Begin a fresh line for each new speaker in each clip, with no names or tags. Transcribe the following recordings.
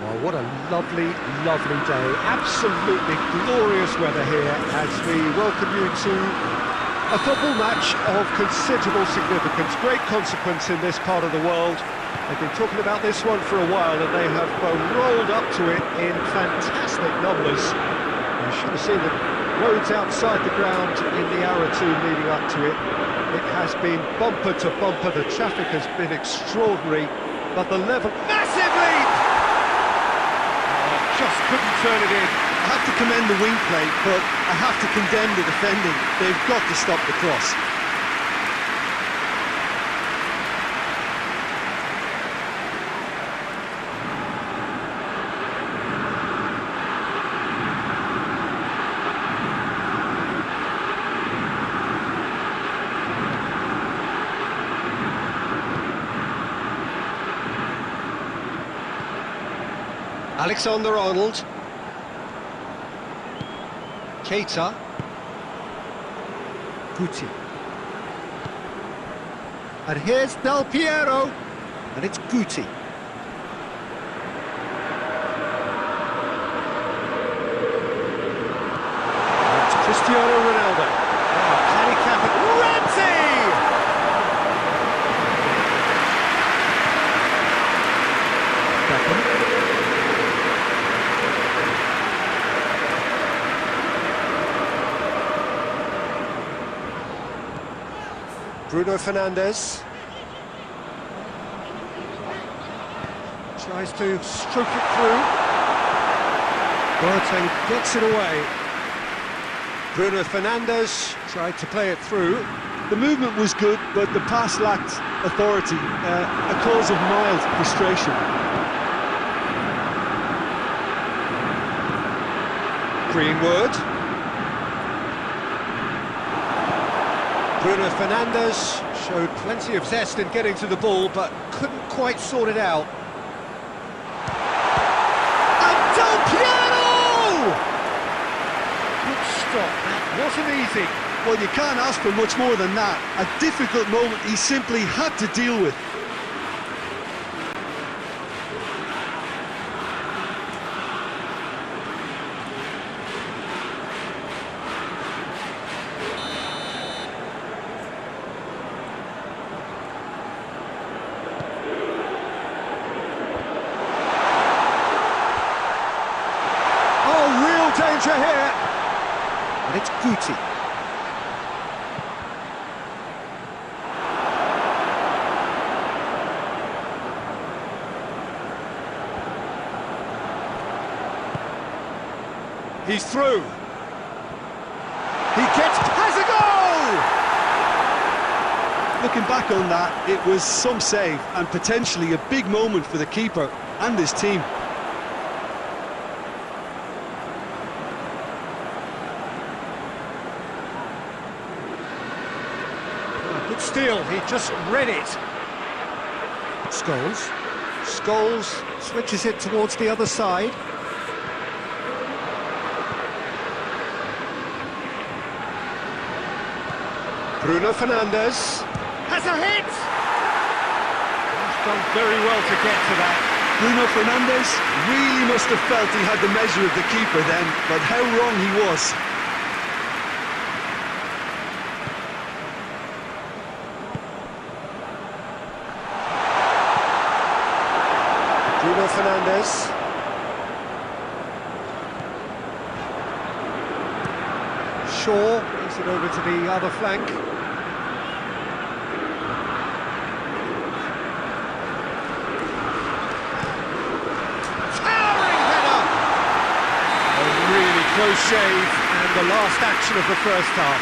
Oh, what a lovely, lovely day. Absolutely glorious weather here as we welcome you to a football match of considerable significance, great consequence in this part of the world. They've been talking about this one for a while and they have rolled up to it in fantastic numbers. You should have seen the roads outside the ground in the hour or two leading up to it. It has been bumper to bumper, the traffic has been extraordinary, but the level... Massive lead! Just couldn't turn it in.
I have to commend the wing play, but I have to condemn the defending. They've got to stop the cross.
Alexander-Arnold. Keita. Ikuti. And here's Del Piero. And it's Ikuti. That's Cristiano Ronaldo. Oh, can he cap it? Ramsey! Beckham. Bruno Fernandes tries to stroke it through. Boateng gets it away. Bruno Fernandes tried to play it through.
The movement was good, but the pass lacked authority, a cause of mild frustration.
Greenwood. Bruno Fernandes showed plenty of zest in getting to the ball, but couldn't quite sort it out. And Del Piero! Good stop, that wasn't easy.
Well, you can't ask for much more than that. A difficult moment he simply had to deal with.
Danger here, and it's Ikuti. He's through. He has a goal!
Looking back on that, it was some save and potentially a big moment for the keeper and his team.
Steal, he just read it. Scholes switches it towards the other side. Bruno Fernandes has a hit! He's done very well to get to that.
Bruno Fernandes really must have felt he had the measure of the keeper then, but how wrong he was.
Bruno Fernandes. Shaw gives it over to the other flank. Towering header! A really close shave and the last action of the first half.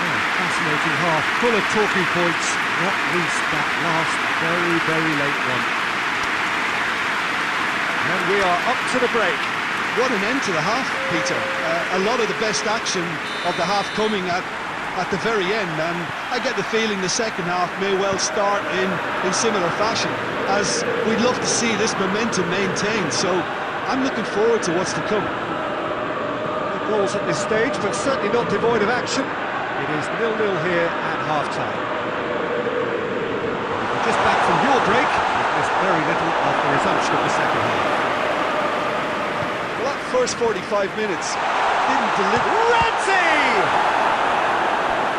Oh, fascinating half, full of talking points, not least that last very, very late one. And we are up to the break.
What an end to the half, Peter. A lot of the best action of the half coming at the very end, and I get the feeling the second half may well start in similar fashion, as we'd love to see this momentum maintained, so I'm looking forward to what's to come.
No goals at this stage, but certainly not devoid of action. It is 0-0 here at half-time. Just back from your break, there's very little of the resumption of the second half.
first 45 minutes. Didn't deliver.
Ramsey!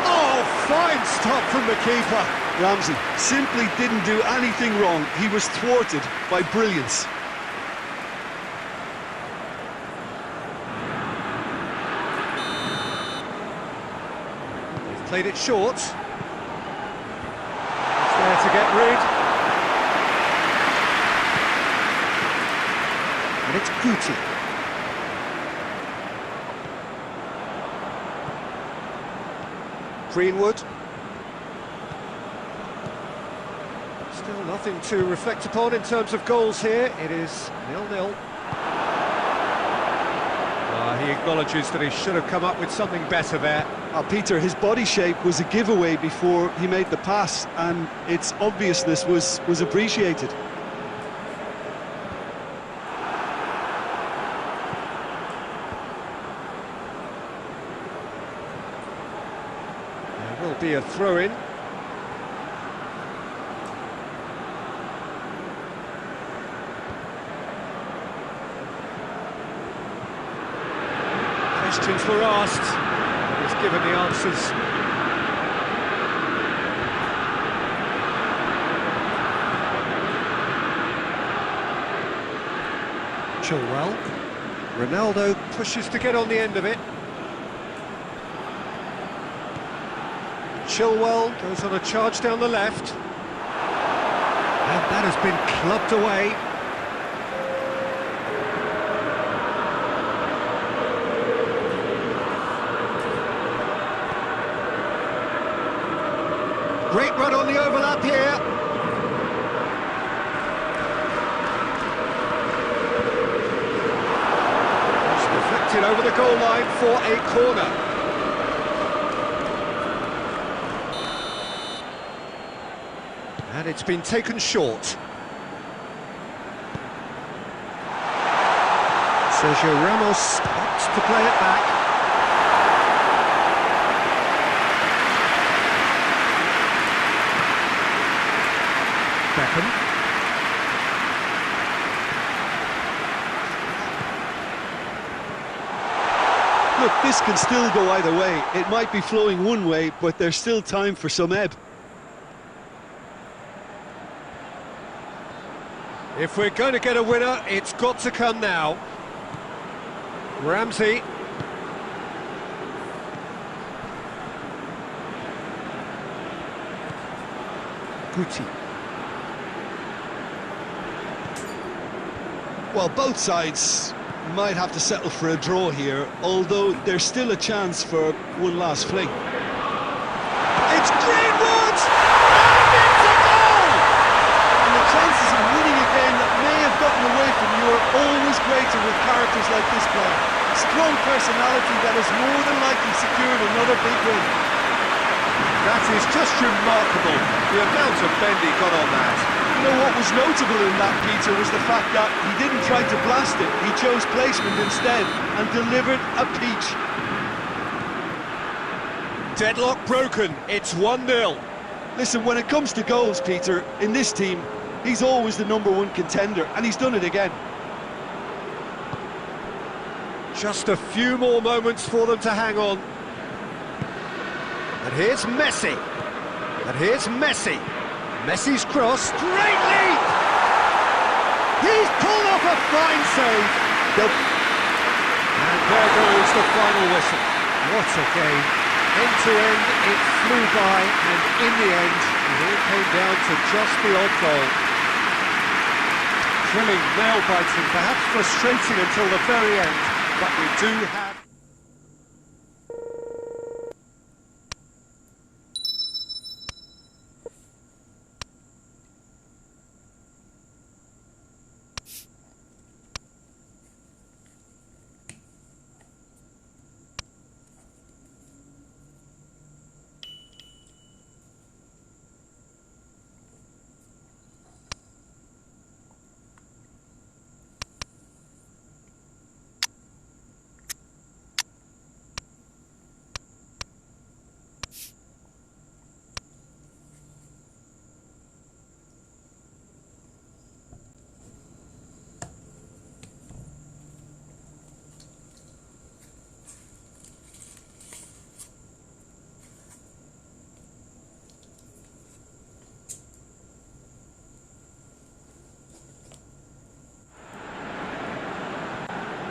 Oh, fine stop from the keeper.
Ramsey simply didn't do anything wrong. He was thwarted by brilliance.
He's played it short. He's there to get rid. And it's Ikuti. Greenwood. Still nothing to reflect upon in terms of goals here. It is 0-0. He acknowledges that he should have come up with something better there.
Peter, his body shape was a giveaway before he made the pass, and its obviousness was appreciated.
There will be a throw-in. Questions were asked, and he's given the answers. Chilwell. Ronaldo pushes to get on the end of it. Chilwell goes on a charge down the left. And that has been clubbed away. Great run on the overlap here. It's deflected over the goal line for a corner. And it's been taken short. Sergio Ramos opts to play it back. Beckham.
Look, this can still go either way. It might be flowing one way, but there's still time for some ebb.
If we're going to get a winner, it's got to come now. Ramsey. Ikuti.
Well, both sides might have to settle for a draw here, although there's still a chance for one last fling.
It's Greenwood! And it's a goal!
And the chances of winning a game that may have gotten away from you are always greater with characters like this player. Strong personality that has more than likely secured another big win.
That is just remarkable, the amount of bend he got on that.
You know what was notable in that, Peter, was the fact that he didn't try to blast it. He chose placement instead and delivered a peach.
Deadlock broken, it's 1-0.
Listen, when it comes to goals, Peter, in this team, he's always the #1 contender, and he's done it again.
Just a few more moments for them to hang on. And here's Messi. And here's Messi. Messi's cross. Great leap! He's pulled off a fine save. And there goes the final whistle. What a game. End to end, it flew by, and in the end, it all came down to just the odd goal. Thrilling, nail-biting, perhaps frustrating until the very end, but we do have...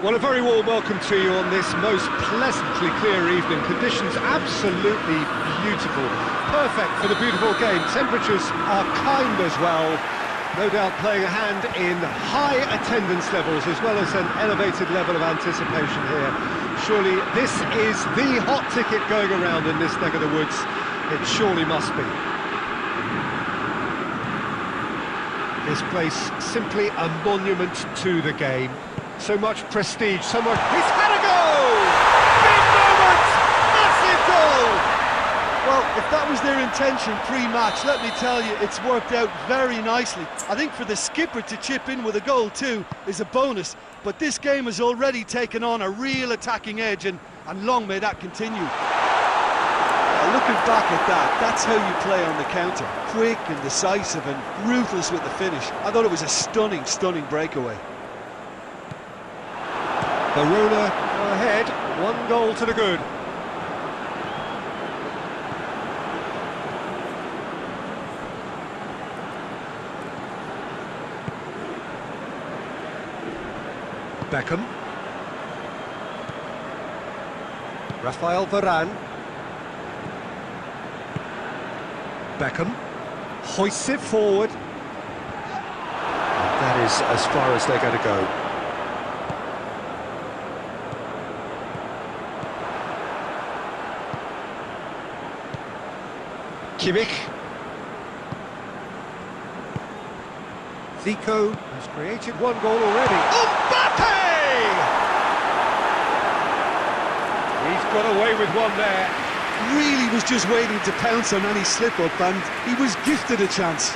Well, a very warm welcome to you on this most pleasantly clear evening. Conditions absolutely beautiful. Perfect for the beautiful game. Temperatures are kind as well. No doubt playing a hand in high attendance levels as well as an elevated level of anticipation here. Surely this is the hot ticket going around in this neck of the woods. It surely must be. This place simply a monument to the game. So much prestige, so much... He's had a goal! Big moment! Massive goal!
Well, if that was their intention pre-match, let me tell you, it's worked out very nicely. I think for the skipper to chip in with a goal too is a bonus, but this game has already taken on a real attacking edge, and long may that continue. Looking back at that, that's how you play on the counter. Quick and decisive and ruthless with the finish. I thought it was a stunning, stunning breakaway.
Verona go ahead, 1 goal to the good. Beckham. Rafael Varane. Beckham hoists it forward. That is as far as they're going to go. Kimmich. Zico has created 1 goal already. Mbappe! He's got away with 1 there.
Really was just waiting to pounce on any slip-up, and he was gifted a chance.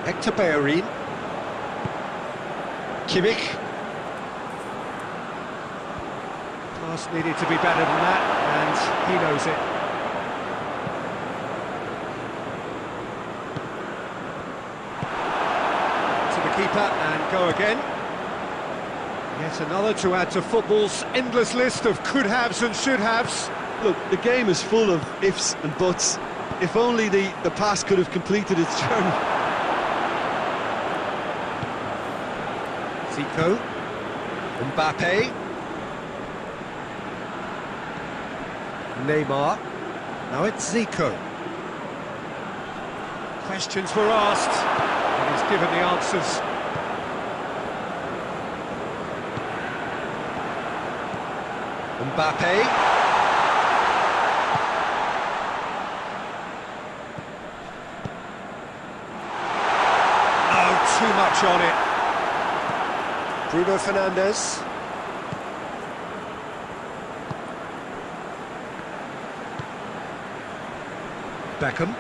Hector Bellerin. Kimmich. Pass needed to be better than that, and he knows it. To the keeper, and go again. Yet another to add to football's endless list of could-haves and should-haves.
Look, the game is full of ifs and buts. If only the pass could have completed its journey.
Zico, Mbappe, Neymar, now it's Zico. Questions were asked, and he's given the answers. Mbappe. Oh, too much on it. Bruno Fernandes. Beckham.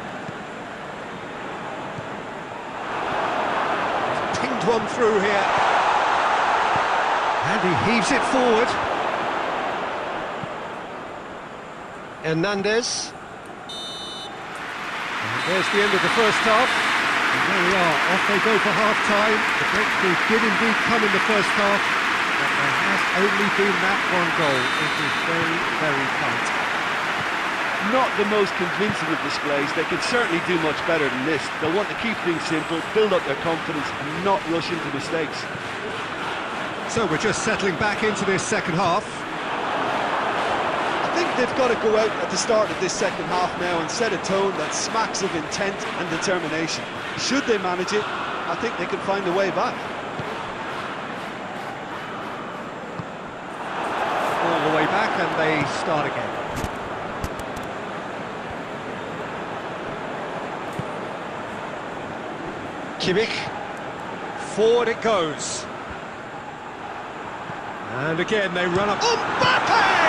He's pinged 1 through here. And he heaves it forward. Hernandez. And there's the end of the first half. And there we are, off they go for half-time. The breakthrough did indeed come in the first half, but there has only been that 1 goal. It is very, very tight.
Not the most convincing of displays. They could certainly do much better than this. They'll want to keep things simple, build up their confidence, and not rush into mistakes.
So we're just settling back into this second half.
I think they've got to go out at the start of this second half now and set a tone that smacks of intent and determination. Should they manage it, I think they can find a way back.
All the way back, and they start again. Kimmich, forward it goes. And again they run up. Mbappe!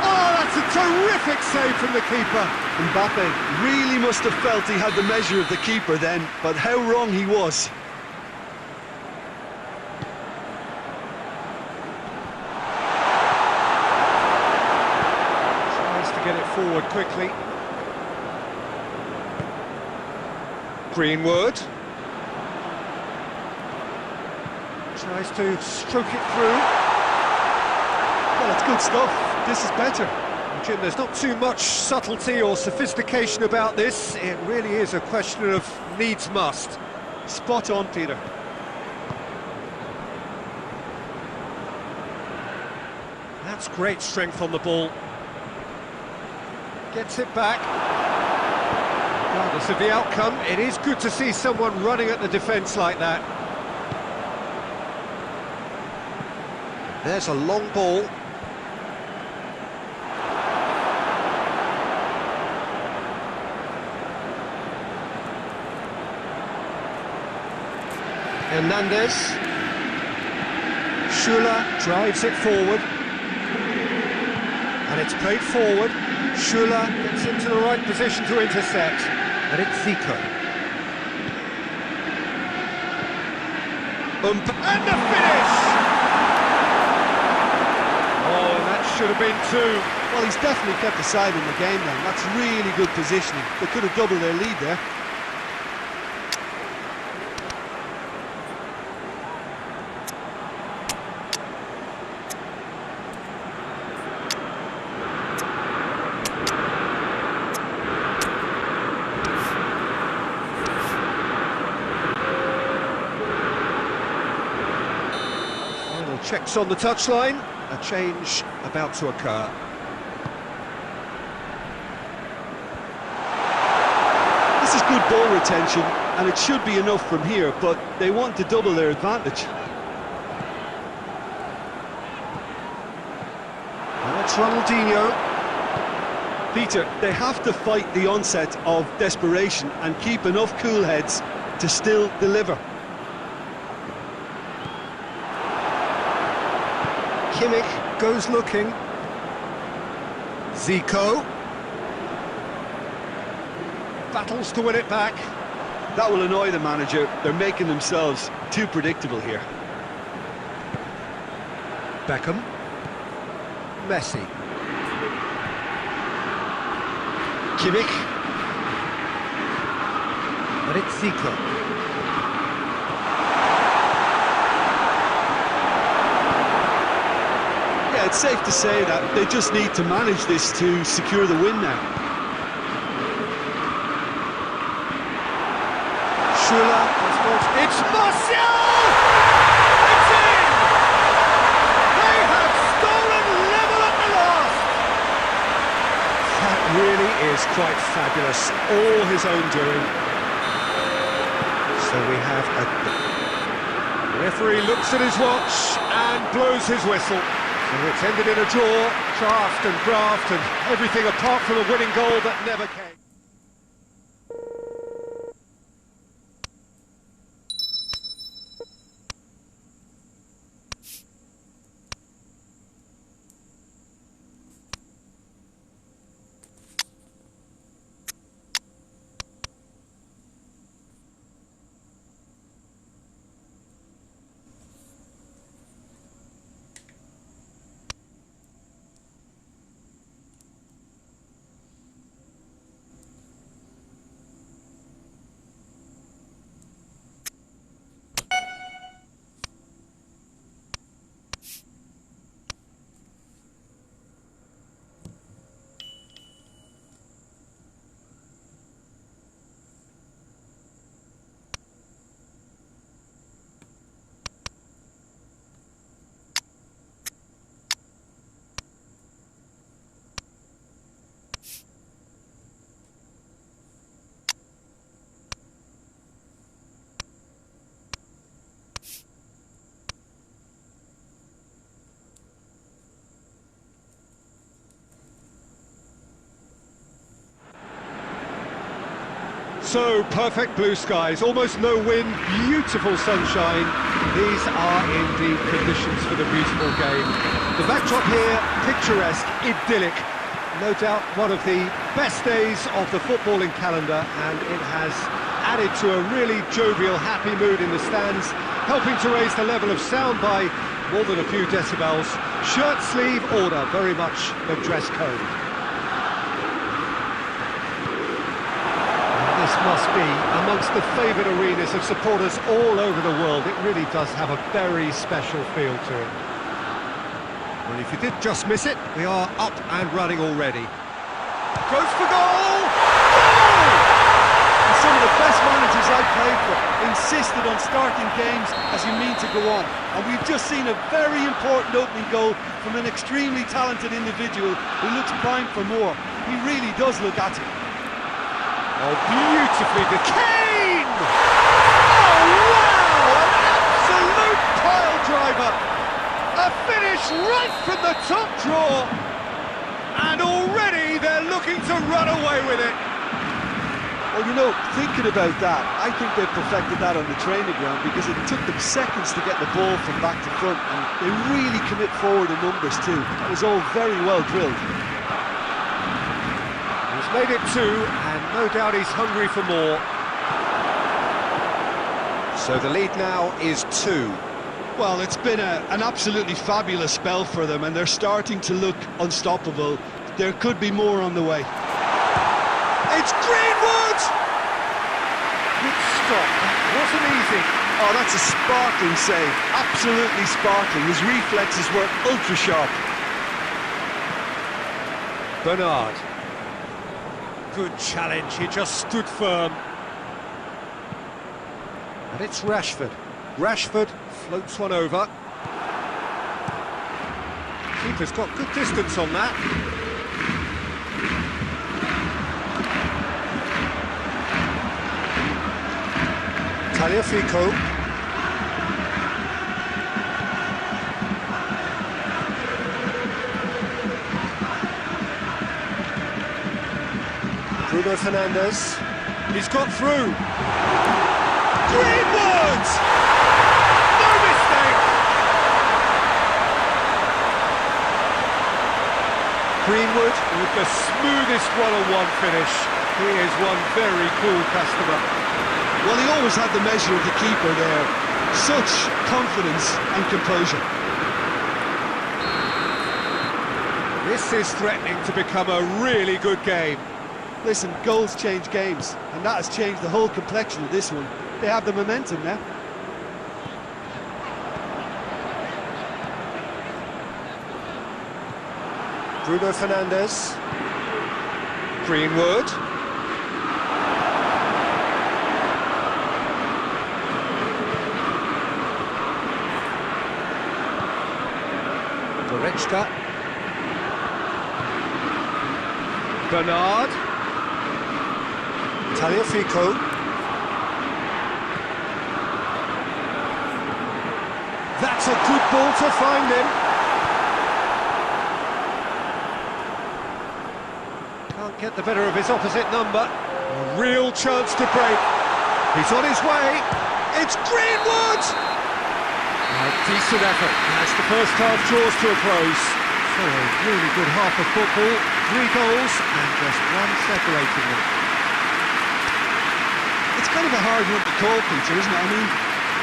Oh, that's a terrific save from the keeper.
Mbappe really must have felt he had the measure of the keeper then, but how wrong he was.
Tries to get it forward quickly. Greenwood tries to stroke it through.
Well, it's good stuff. This is better.
Jim, there's not too much subtlety or sophistication about this. It really is a question of needs must.
Spot on, Peter.
That's great strength on the ball. Gets it back. Regardless of the outcome, it is good to see someone running at the defence like that. There's a long ball. Hernandez. Schuller drives it forward. And it's played forward. Schuller gets into the right position to intercept. And it's Zico. And the finish! Oh, that should have been two.
Well, he's definitely kept the side in the game then. That's really good positioning. They could have doubled their lead there.
Checks on the touchline, a change about to occur.
This is good ball retention, and it should be enough from here, but they want to double their advantage.
That's Ronaldinho.
Peter, they have to fight the onset of desperation and keep enough cool heads to still deliver.
Kimmich goes looking. Zico battles to win it back.
That will annoy the manager. They're making themselves too predictable here.
Beckham. Messi. Kimmich. And it's Zico.
It's safe to say that they just need to manage this to secure the win now.
Schuller, it's Martial! It's in! They have stolen level at the last! That really is quite fabulous, all his own doing. So we have a... The referee looks at his watch and blows his whistle. And it's ended in a draw, craft and graft and everything apart from a winning goal that never came. So, perfect blue skies, almost no wind, beautiful sunshine. These are indeed conditions for the beautiful game. The backdrop here, picturesque, idyllic. No doubt one of the best days of the footballing calendar, and it has added to a really jovial, happy mood in the stands, helping to raise the level of sound by more than a few decibels. Shirt sleeve order, very much the dress code. This must be amongst the favoured arenas of supporters all over the world. It really does have a very special feel to it. Well, if you did just miss it, we are up and running already. Goes for goal! Goal!
And some of the best managers I've played for insisted on starting games as you mean to go on. And we've just seen a very important opening goal from an extremely talented individual who looks primed for more. He really does look at it.
Oh, beautifully done. Kane! Oh, wow! An absolute pile driver! A finish right from the top draw! And already they're looking to run away with it.
Well, you know, thinking about that, I think they've perfected that on the training ground because it took them seconds to get the ball from back to front, and they really commit forward in numbers too. It was all very well drilled.
He's made it 2, and no doubt he's hungry for more. So the lead now is 2.
Well, it's been an absolutely fabulous spell for them, and they're starting to look unstoppable. There could be more on the way.
It's Greenwood! Good stop, that wasn't easy.
Oh, that's a sparkling save, absolutely sparkling. His reflexes were ultra sharp.
Bernard. Good challenge, he just stood firm. And it's Rashford. Rashford floats one over. Keeper's got good distance on that. Tagliafico. Bruno Fernandes. He's got through. Greenwood! No mistake! Greenwood with the smoothest one-on-one finish. He is one very cool customer.
Well, he always had the measure of the keeper there. Such confidence and composure.
This is threatening to become a really good game.
Listen, goals change games, and that has changed the whole complexion of this one. They have the momentum now.
Bruno Fernandes. Greenwood. Goretzka. Bernard. Tagliafico. That's a good ball to find him. Can't get the better of his opposite number. A real chance to break. He's on his way. It's Greenwood! A decent effort as the first half draws to a close. So a really good half of football. 3 goals and just 1 separating them.
It's kind of a hard one to call, Peter, isn't it? I mean,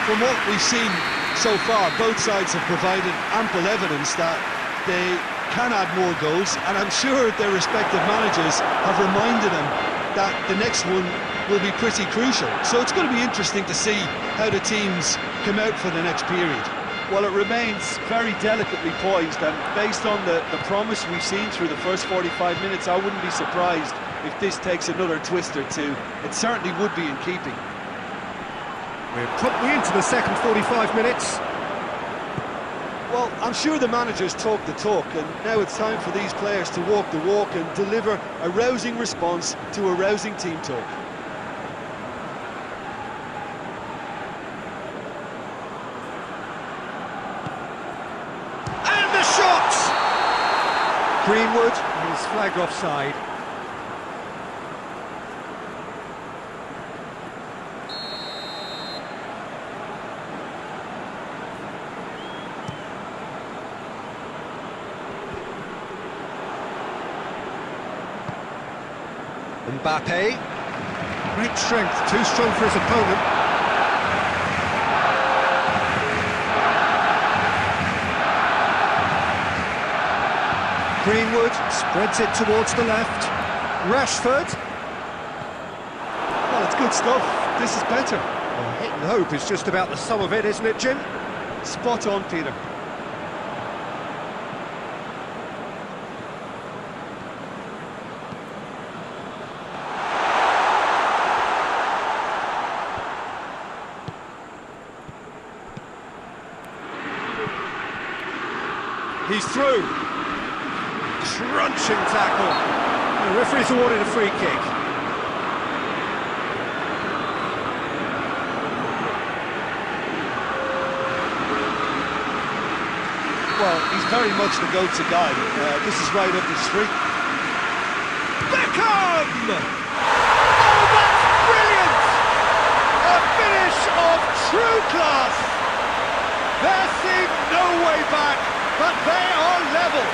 from what we've seen so far, both sides have provided ample evidence that they can add more goals, and I'm sure their respective managers have reminded them that the next one will be pretty crucial. So it's going to be interesting to see how the teams come out for the next period. Well, it remains very delicately poised, and based on the promise we've seen through the first 45 minutes, I wouldn't be surprised if this takes another twist or two. It certainly would be in keeping.
We're promptly into the second 45 minutes.
Well, I'm sure the managers talk the talk, and now it's time for these players to walk the walk and deliver a rousing response to a rousing team talk.
And the shot! Greenwood is flagged offside. Mbappe, great strength, too strong for his opponent. Greenwood spreads it towards the left. Rashford.
Well, it's good stuff. This is better.
Well, hit and hope is just about the sum of it, isn't it, Jim?
Spot on, Peter.
He's through. Crunching tackle. The referee's awarded a free kick.
Well, he's very much the go-to guy. This is right up his street.
Beckham! Oh, that's brilliant! A finish of true class. There seemed no way back, but they are level.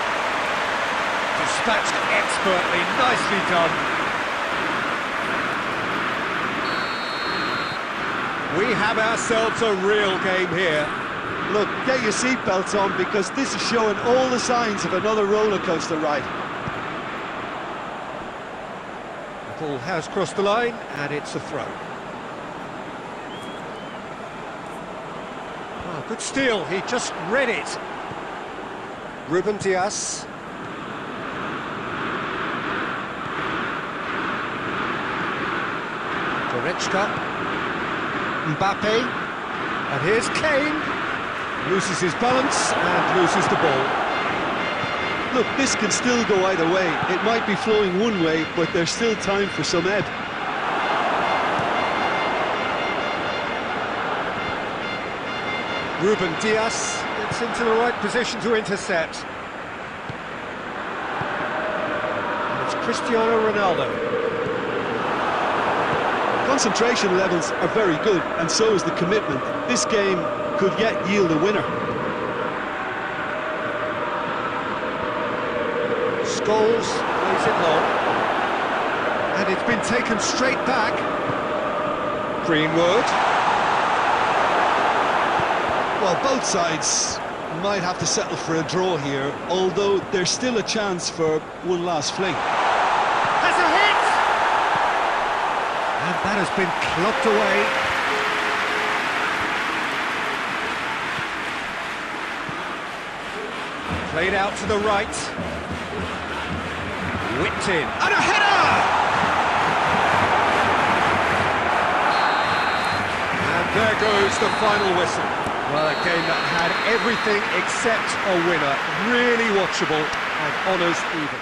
Dispatched expertly, nicely done. We have ourselves a real game here.
Look, get your seatbelts on because this is showing all the signs of another roller coaster ride.
The ball has crossed the line, and it's a throw. Oh, good steal, he just read it. Ruben Dias. Goretzka. Mbappe. And here's Kane. Loses his balance and loses the ball.
Look, this can still go either way. It might be flowing one way, but there's still time for some ebb.
Ruben Dias gets into the right position to intercept. And it's Cristiano Ronaldo.
Concentration levels are very good, and so is the commitment. This game could yet yield a winner.
Scholes plays it long. And it's been taken straight back. Greenwood.
Well, both sides might have to settle for a draw here, although there's still a chance for one last fling.
Has a hit! And that has been clocked away. Played out to the right. Whipped in. And a header! And there goes the final whistle. Well, a game that had everything except a winner. Really watchable and honours even.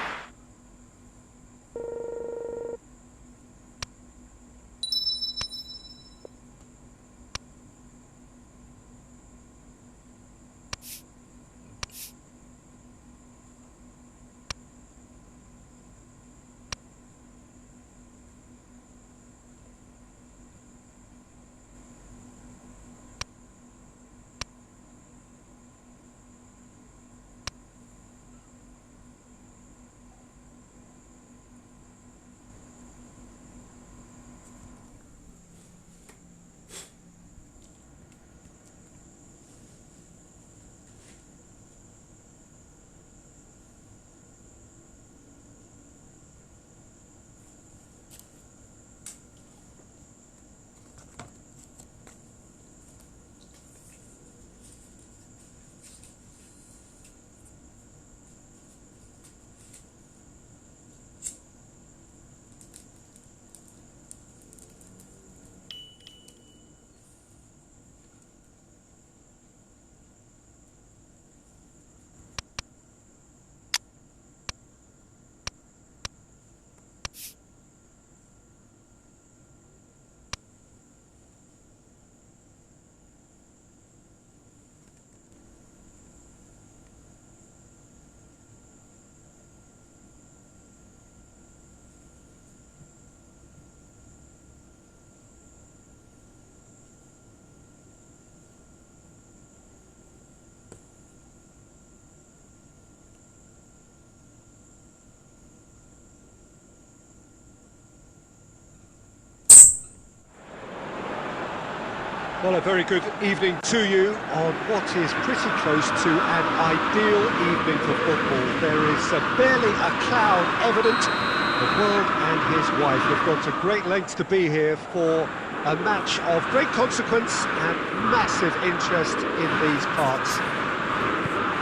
Well, a very good evening to you on what is pretty close to an ideal evening for football. There is barely a cloud evident. The world and his wife have gone to great lengths to be here for a match of great consequence and massive interest in these parts.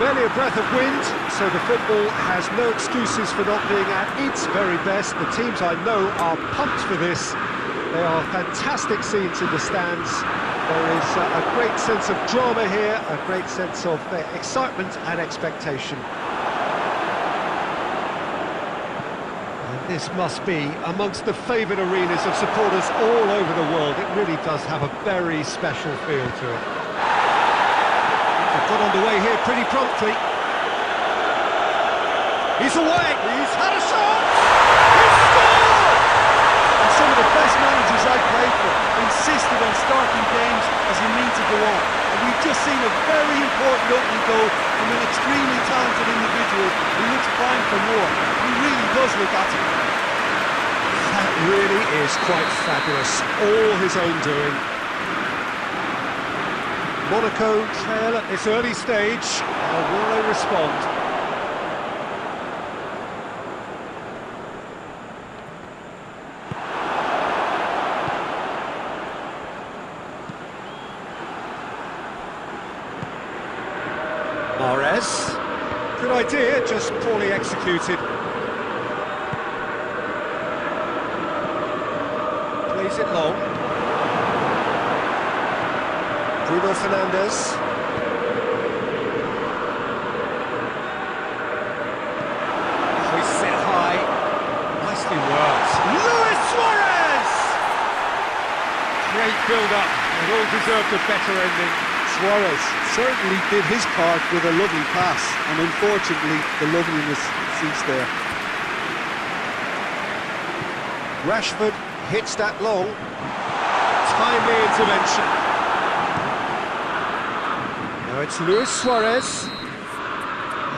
Barely a breath of wind, so the football has no excuses for not being at its very best. The teams I know are pumped for this. They are fantastic scenes in the stands. There is a great sense of drama here, a great sense of excitement and expectation. And this must be amongst the favoured arenas of supporters all over the world. It really does have a very special feel to it. They've got underway here pretty promptly. He's away, he's had a shot! He's scored!
And some of the best managers I've played for insisted on starting games as you need to go on. And we've just seen a very important opening goal from an extremely talented individual who looks primed for more. He really does look at it.
That really is quite fabulous, all his own doing. Monaco trail at this early stage. How will they respond? Mahrez, good idea, just poorly executed. Plays it long. Bruno Fernandes. Hoists it high. Nicely worked. Luis Suarez! Great build-up. It all deserved a better ending.
Suarez certainly did his part with a lovely pass, and unfortunately the loveliness ceased there.
Rashford hits that long. Timely intervention. Now it's Luis Suarez,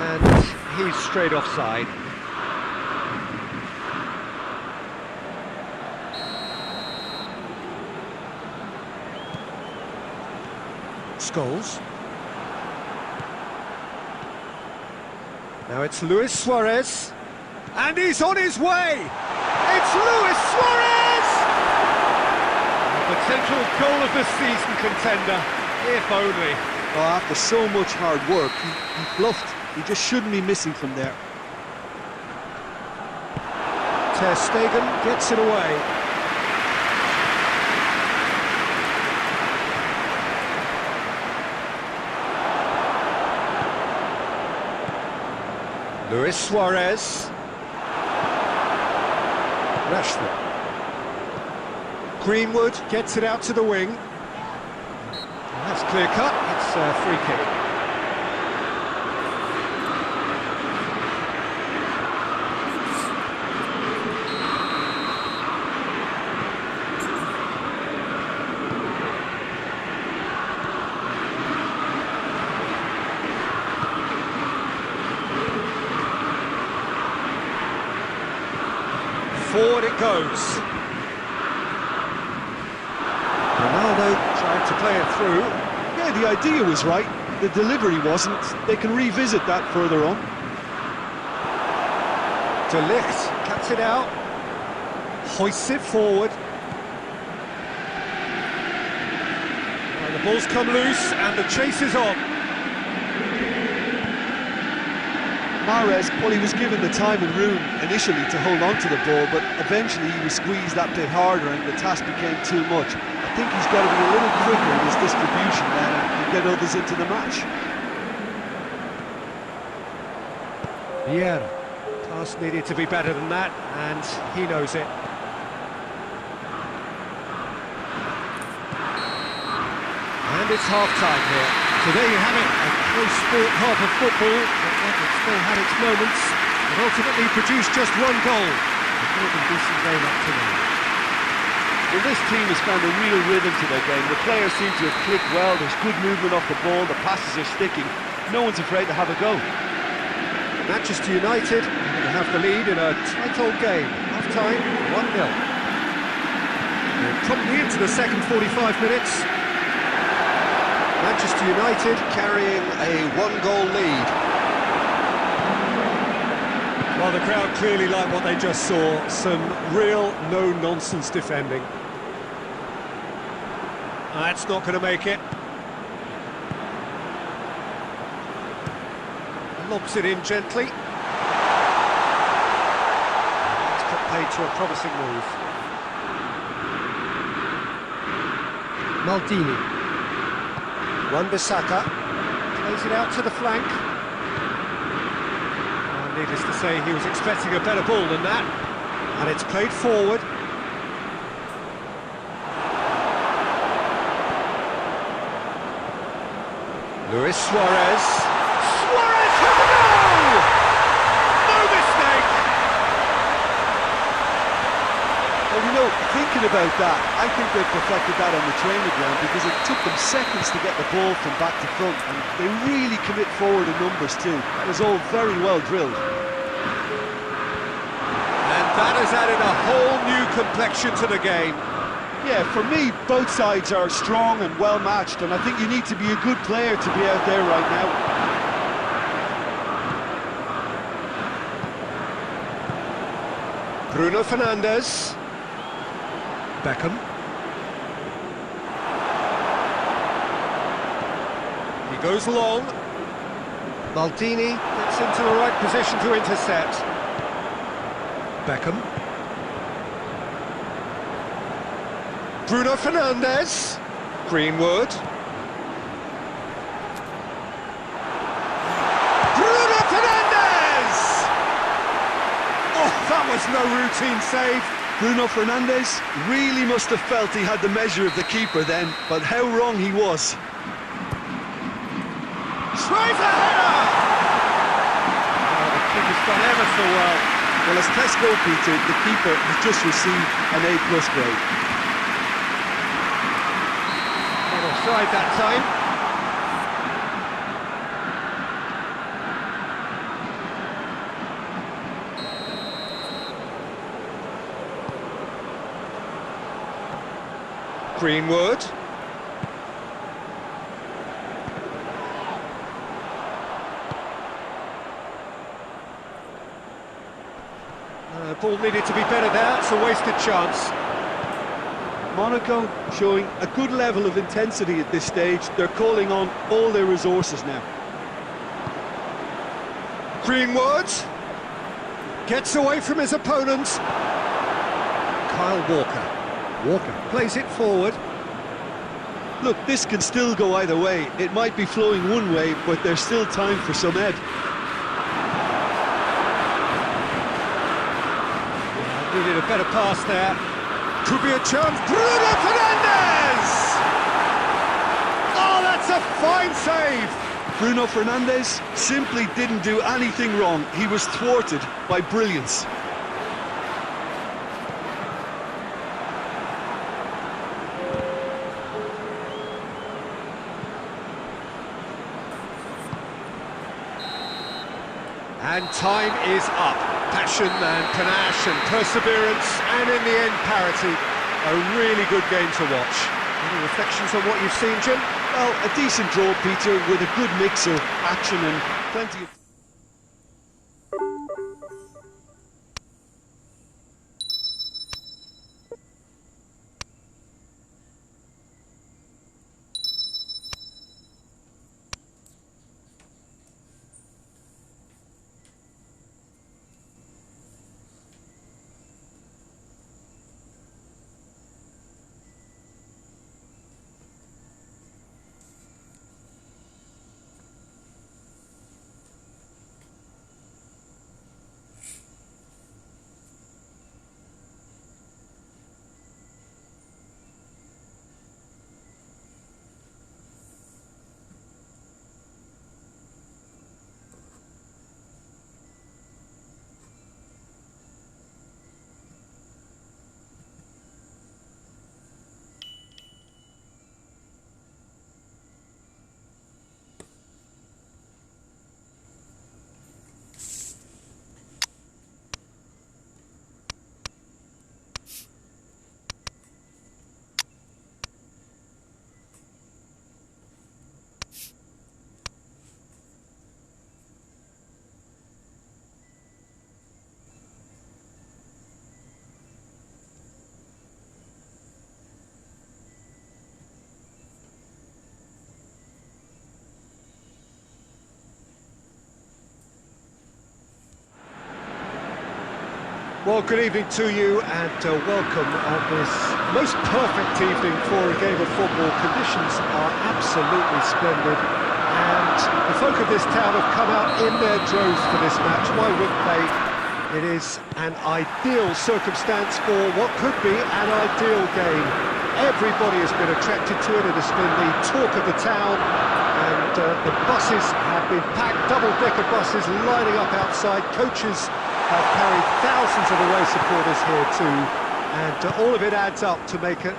and he's straight offside. Scholes. Now it's Luis Suarez, and he's on his way! It's Luis Suarez! A potential goal of the season contender, if only.
Well, after so much hard work, he bluffed. He just shouldn't be missing from there.
Ter Stegen gets it away. Luis Suarez. Rashford. Greenwood gets it out to the wing. That's clear cut, it's a free kick. Forward it goes. Ronaldo tried to play it through.
Yeah, the idea was right, the delivery wasn't. They can revisit that further on.
De Ligt cuts it out, hoists it forward. And the ball's come loose and the chase is on.
Mahrez, well, he was given the time and room initially to hold on to the ball, but eventually he was squeezed that bit harder and the task became too much. I think he's got to be a little quicker in his distribution now and get others into the match.
Vieira. Task needed to be better than that, and he knows it. And it's half-time here. So there you have it, a close sport half of football, but it still had its moments. It ultimately produced just one goal. A more than decent game up to now.
Well, this team has found a real rhythm to their game. The players seem to have clicked well, there's good movement off the ball, the passes are sticking. No one's afraid to have a go.
Manchester United going to have the lead in a tight old game. Half-time, 1-0. We're probably into the second 45 minutes. Manchester United carrying a one-goal lead. Well, the crowd clearly like what they just saw. Some real no-nonsense defending. That's not going to make it. Lobs it in gently. It's got paid to a promising move. Maldini. Wan-Bissaka plays it out to the flank. Well, needless to say, he was expecting a better ball than that. And it's played forward. Luis Suarez. Suarez with the goal! No mistake!
Well, you know, thinking about that, I think they've perfected that on the training ground because it took them seconds to get the ball from back to front, and they really commit forward in numbers too. That was all very well drilled.
And that has added a whole new complexion to the game.
Yeah, for me, both sides are strong and well matched, and I think you need to be a good player to be out there right now.
Bruno Fernandes. Beckham. He goes long. Maldini gets into the right position to intercept. Beckham. Bruno Fernandes. Greenwood. Bruno Fernandes! Oh, that was no routine save.
Bruno Fernandes really must have felt he had the measure of the keeper then, but how wrong he was.
Tries a header! Oh, the keeper's done ever so well.
Well, as tests go, Peter, the keeper has just received an A+ grade.
Not offside that time. Greenwood. The ball needed to be better there, it's a wasted chance.
Monaco showing a good level of intensity at this stage. They're calling on all their resources now.
Greenwood gets away from his opponent. Kyle Walker. Walker plays it forward.
Look, this can still go either way. It might be flowing one way, but there's still time for some ed.
Needed a better pass there. Could be a chance. Bruno Fernandes! Oh, that's a fine save!
Bruno Fernandes simply didn't do anything wrong. He was thwarted by brilliance.
And time is up. Passion and panache and perseverance, and in the end, parity. A really good game to watch. Any reflections on what you've seen, Jim?
Well, a decent draw, Peter, with a good mix of action and plenty of...
Well, good evening to you and welcome on this most perfect evening for a game of football. Conditions are absolutely splendid and the folk of this town have come out in their droves for this match. Why wouldn't they? It is an ideal circumstance for what could be an ideal game. Everybody has been attracted to it. It has been the talk of the town and the buses have been packed, double-decker buses lining up outside. Coaches have carried thousands of away supporters here too, and all of it adds up to make a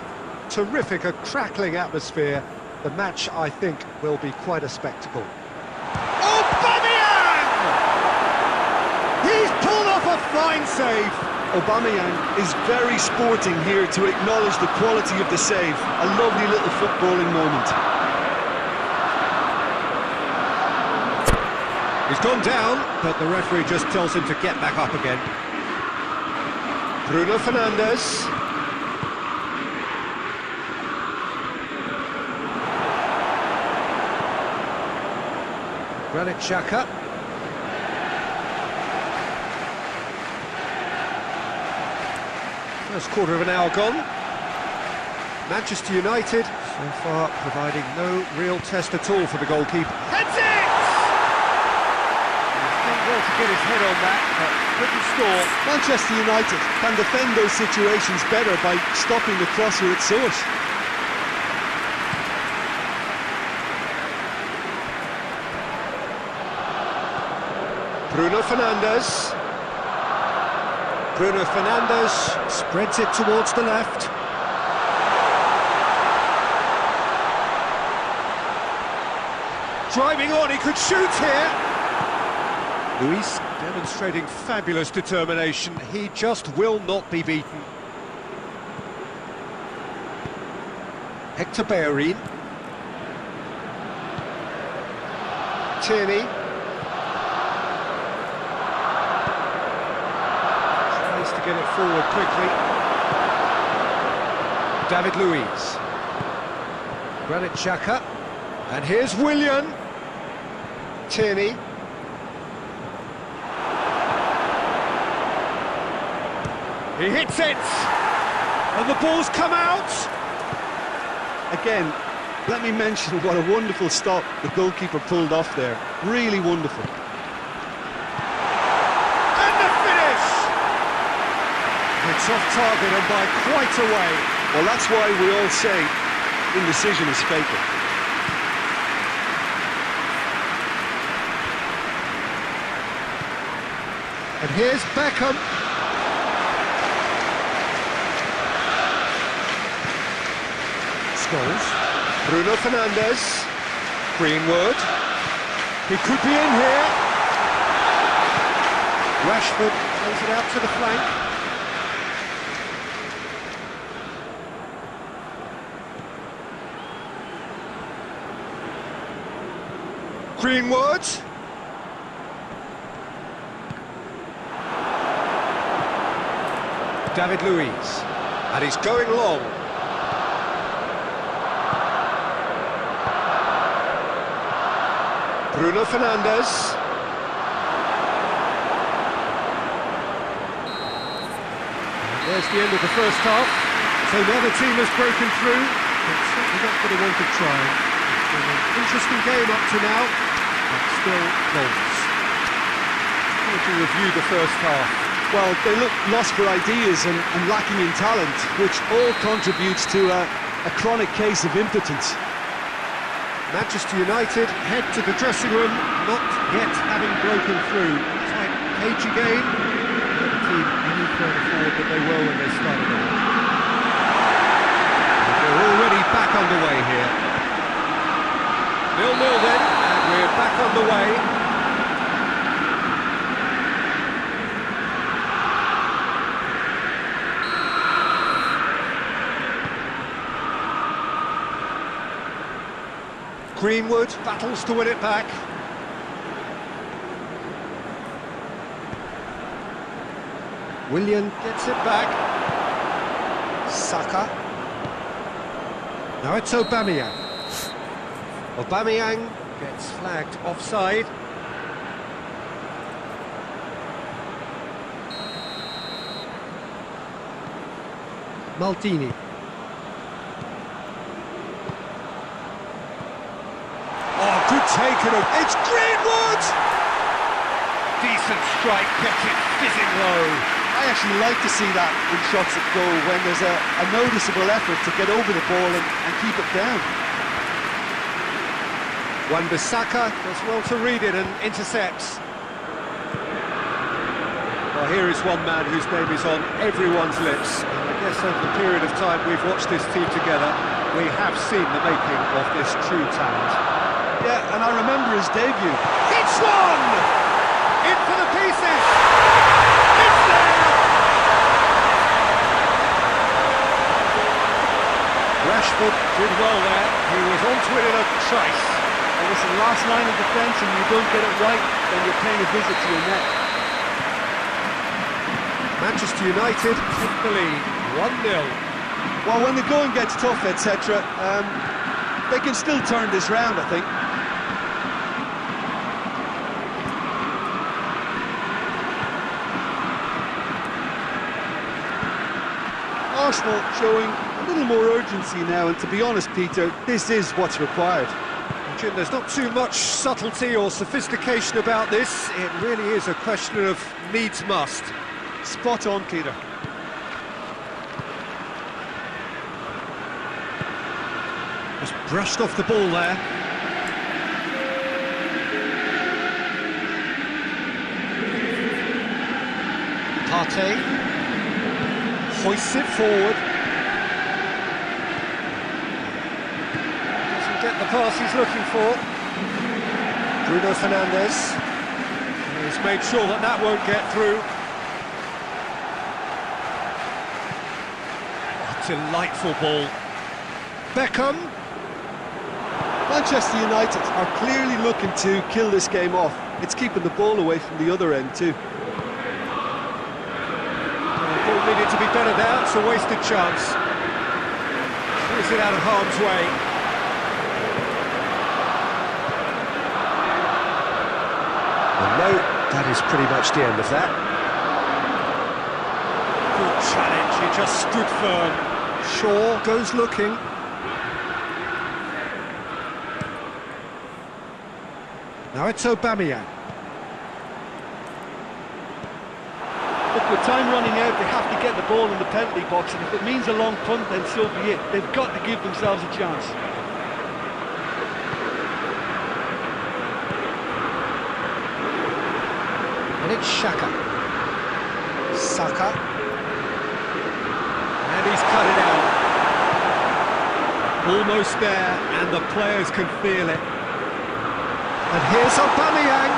terrific, a crackling atmosphere. The match, I think, will be quite a spectacle.
Aubameyang! He's pulled off a fine save. Aubameyang is very sporting here to acknowledge the quality of the save. A lovely little footballing moment.
He's gone down, but the referee just tells him to get back up again. Bruno Fernandes. Granit Xhaka. First quarter of an hour gone. Manchester United, so far, providing no real test at all for the goalkeeper.
Heads it! Well to get his head on that, but couldn't score.
Manchester United can defend those situations better by stopping the crosser at source.
Bruno Fernandes. Bruno Fernandes spreads it towards the left. Driving on, he could shoot here. Luis demonstrating fabulous determination. He just will not be beaten. Hector Bellerin. Tierney. Tries to get it forward quickly. David Luiz. Granit Xhaka. And here's Willian. Tierney. He hits it, and the ball's come out.
Again, let me mention what a wonderful stop the goalkeeper pulled off there. Really wonderful.
And the finish! It's off target and by quite a way.
Well, that's why we all say indecision is fatal.
And here's Beckham. Bruno Fernandes. Greenwood. He could be in here. Rashford plays it out to the flank. Greenwood. David Luiz. And he's going long. Bruno Fernandes. There's the end of the first half. So now the team has broken through. It's certainly not for the want of trying. It's been an interesting game up to now, but still goals. How would you review the first half?
Well, they look lost for ideas and lacking in talent, which all contributes to a chronic case of impotence.
Manchester United head to the dressing room, not yet having broken through. Tight, cagey game. The team any further forward than they were when they started off. They're already back underway here. 0-0 then, and we're back underway. Greenwood battles to win it back. Willian gets it back. Saka. Now it's Aubameyang. Aubameyang gets flagged offside. Maldini. Oh, good taken. It's Greenwood!
Decent strike, kept it fizzing low.
I actually like to see that in shots at goal when there's a noticeable effort to get over the ball and keep it down.
Wan-Bissaka does well to read it and intercepts. Well, here is one man whose name is on everyone's lips. And I guess over the period of time we've watched this team together, we have seen the making of this true talent.
Yeah, and I remember his debut.
It's one! In for the pieces! It's there! Rashford did well there. He was onto it in a trice.
And listen, last line of defence, and you don't get it right, then you're paying a visit to your net.
Manchester United take the lead, 1-0.
Well, when the going gets tough, etc., they can still turn this round, I think. Arsenal showing a little more urgency now, and to be honest, Peter, this is what's required.
Jim, there's not too much subtlety or sophistication about this. It really is a question of needs must.
Spot on, Peter.
Just brushed off the ball there. Partey hoists it forward. Doesn't get the pass he's looking for. Bruno Fernandes. He's made sure that that won't get through. Oh, delightful ball. Beckham.
Manchester United are clearly looking to kill this game off. It's keeping the ball away from the other end too.
The ball needed to be better now, it's a wasted chance. Puts it out of harm's way. Well, no, that is pretty much the end of that. Good challenge, he just stood firm. Shaw goes looking. Now it's Aubameyang.
Look, with time running out, they have to get the ball in the penalty box, and if it means a long punt, then so be it. They've got to give themselves a chance.
And it's Xhaka. Saka. And he's cut it out. Almost there, and the players can feel it. And here's Aubameyang.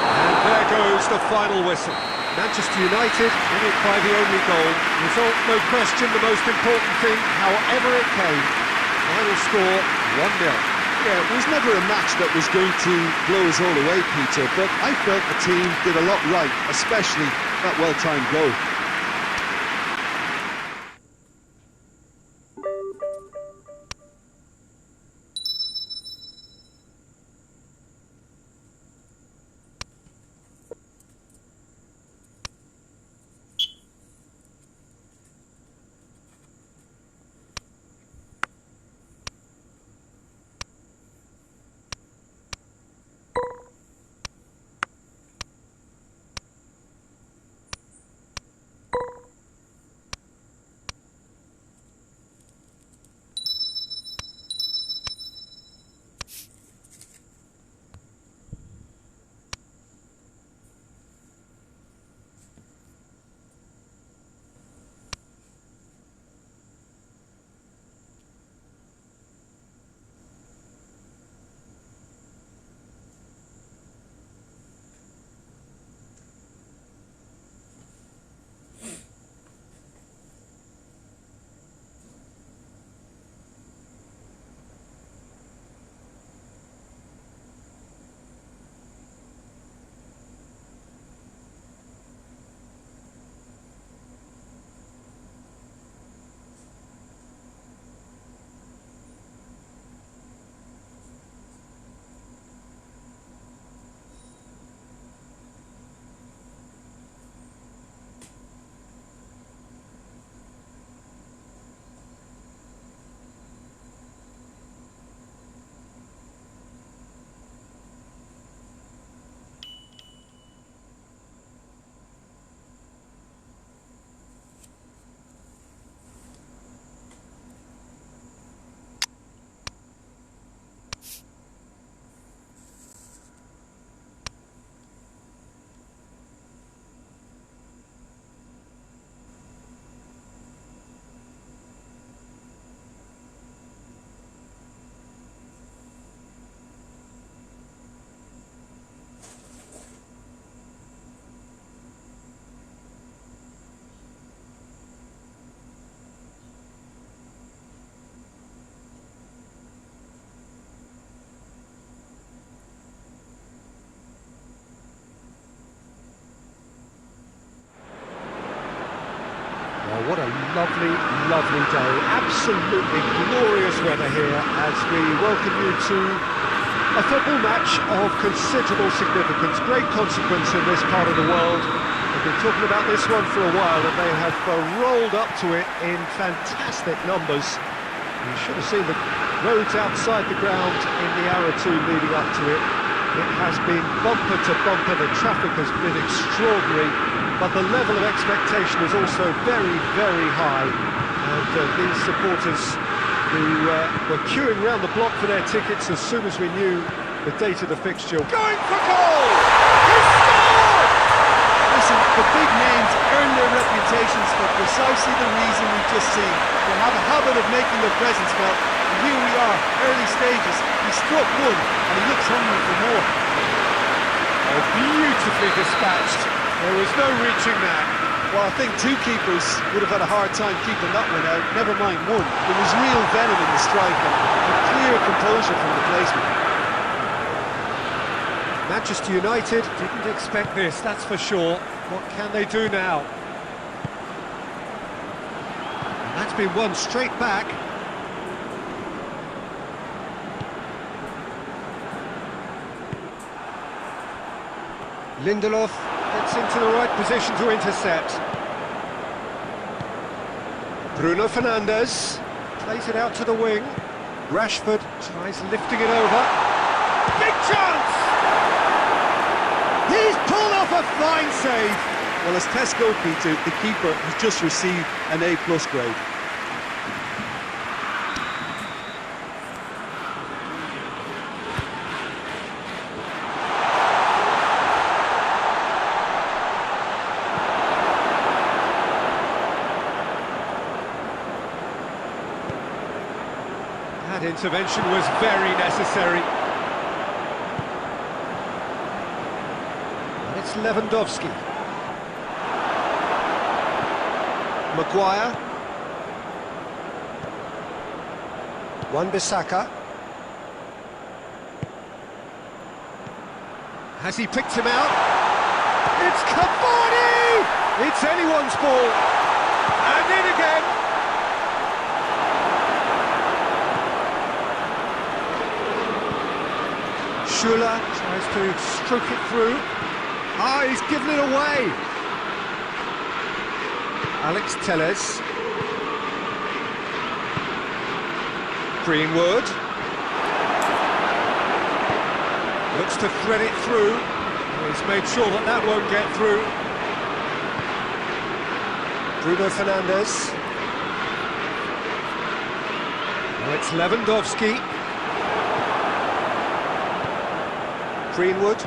And there goes the final whistle. Manchester United in it by the only goal. Result, no question, the most important thing, however it came. Final score, 1-0.
Yeah, it was never a match that was going to blow us all away, Peter, but I felt the team did a lot right, especially that well-timed goal.
What a lovely, lovely day. Absolutely glorious weather here as we welcome you to a football match of considerable significance, great consequence in this part of the world. We've been talking about this one for a while and they have rolled up to it in fantastic numbers. You should have seen the roads outside the ground in the hour or two leading up to it. It has been bumper to bumper, the traffic has been extraordinary, but the level of expectation is also very, very high. And these supporters who were queuing round the block for their tickets as soon as we knew the date of the fixture. Going for goal! He scored!
Listen, the big names earn their reputations for precisely the reason we've just seen. They have a habit of making their presence felt, and here we are, early stages. He struck one, and he looks hungry for more.
Oh, beautifully dispatched. There was no reaching that.
Well, I think two keepers would have had a hard time keeping that one out, never mind one. There was real venom in the strike and a clear composure from the placement.
Manchester United didn't expect this, that's for sure. What can they do now? And that's been won straight back. Lindelof gets into the right position to intercept. Bruno Fernandes plays it out to the wing. Rashford tries lifting it over. Big chance! He's pulled off a fine save.
Well, as Tesco, Peter, the keeper has just received an A+ grade.
That intervention was very necessary. And it's Lewandowski. Maguire. Wan-Bissaka. Has he picked him out? It's Cavani! It's anyone's ball. And in again. Schüller tries to stroke it through. Ah, he's given it away. Alex Telles. Greenwood. Looks to thread it through. He's made sure that that won't get through. Bruno Fernandes. Now it's Lewandowski. Greenwood.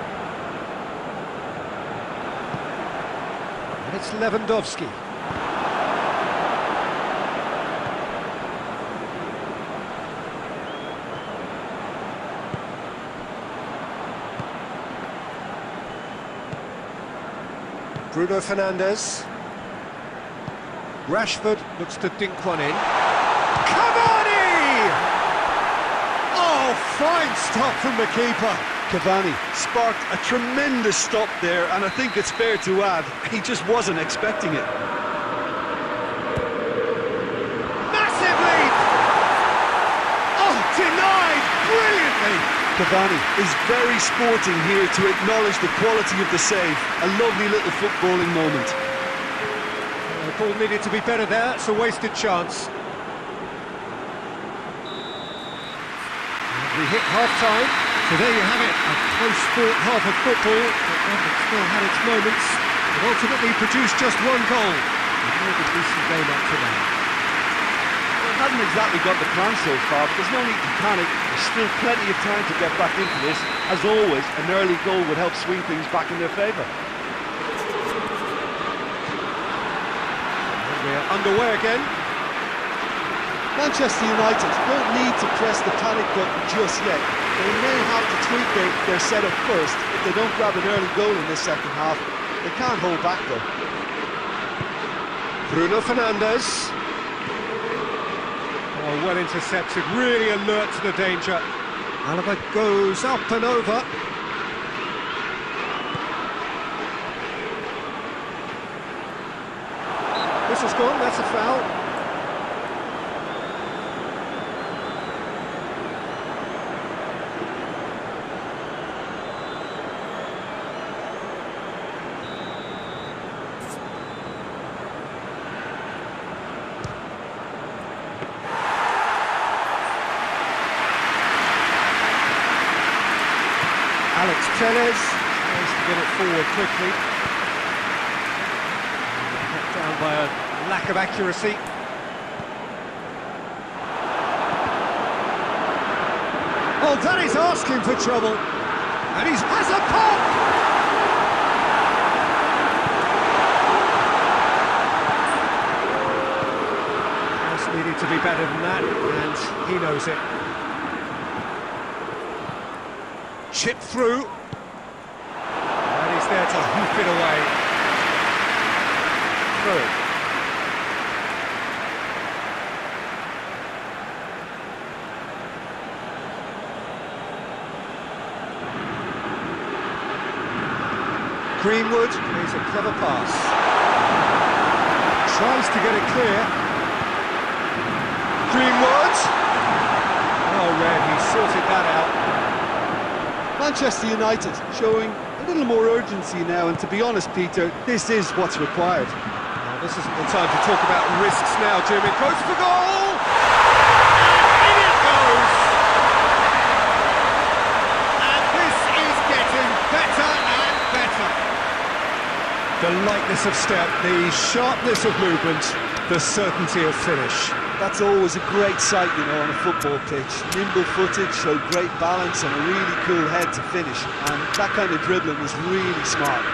And it's Lewandowski. Bruno Fernandes. Rashford looks to dink one in. Cavani! Oh, fine stop from the keeper.
Cavani sparked a tremendous stop there, and I think it's fair to add, he just wasn't expecting it.
Massive lead! Oh, denied brilliantly!
Cavani is very sporting here to acknowledge the quality of the save. A lovely little footballing moment.
The ball needed to be better there, it's a wasted chance. And we hit half-time. So there you have it, a close-fought half of football, but one that still had its moments, and ultimately produced just one goal. And made a decent game up to that.
Well, it hasn't exactly got the plan so far, but there's no need to panic. There's still plenty of time to get back into this. As always, an early goal would help swing things back in their favour.
And we're underway again.
Manchester United don't need to press the panic button just yet. They may have to tweak their setup first if they don't grab an early goal in this second half. They can't hold back though.
Bruno Fernandes. Oh, well intercepted, really alert to the danger. Alaba goes up and over. Whistle's gone, that's a foul. Alex Tellez tries to get it forward quickly. Kept down by a lack of accuracy. Oh, that is asking for trouble. And he has a pop! Just needed to be better than that, and he knows it. Chip through, and he's there to hoop it away. Through. Greenwood plays a clever pass. Tries to get it clear. Greenwood! Oh, Red, he sorted that out.
Manchester United showing a little more urgency now, and to be honest, Peter, this is what's required.
Now, this isn't the time to talk about risks now, Jim. It goes for goal! And in it goes! And this is getting better and better. The lightness of step, the sharpness of movement, the certainty of finish.
That's always a great sight, you know, on a football pitch. Nimble footed, showed great balance and a really cool head to finish. And that kind of dribbling was really smart.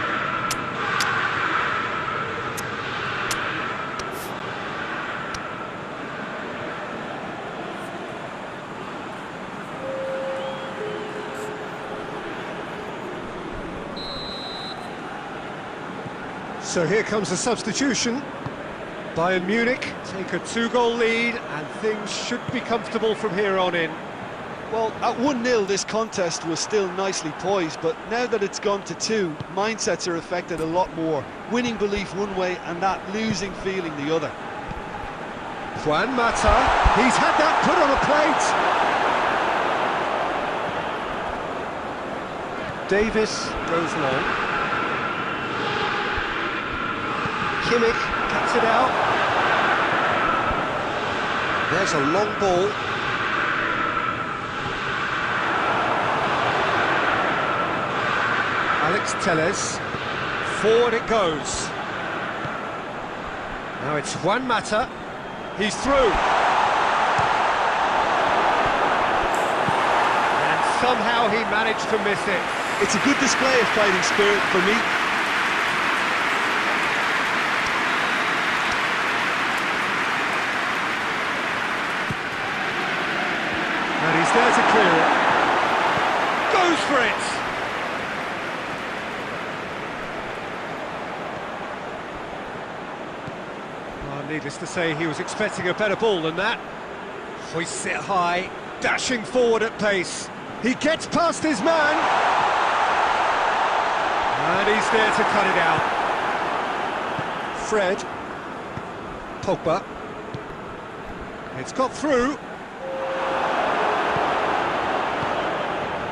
So here comes a substitution. Bayern Munich take a 2-goal lead, and things should be comfortable from here on in.
Well, at 1-0 this contest was still nicely poised, but now that it's gone to 2, mindsets are affected a lot more. Winning belief one way and that losing feeling the other.
Juan Mata, he's had that put on a plate. Davis goes long. Kimmich cuts it out. There's a long ball. Alex Tellez. Forward it goes. Now it's Juan Mata. He's through. And somehow he managed to miss it.
It's a good display of fighting spirit for me.
And he's there to clear it. Goes for it! Well, needless to say, he was expecting a better ball than that. Hoists it high, dashing forward at pace. He gets past his man. And he's there to cut it out. Fred. Pogba. It's got through.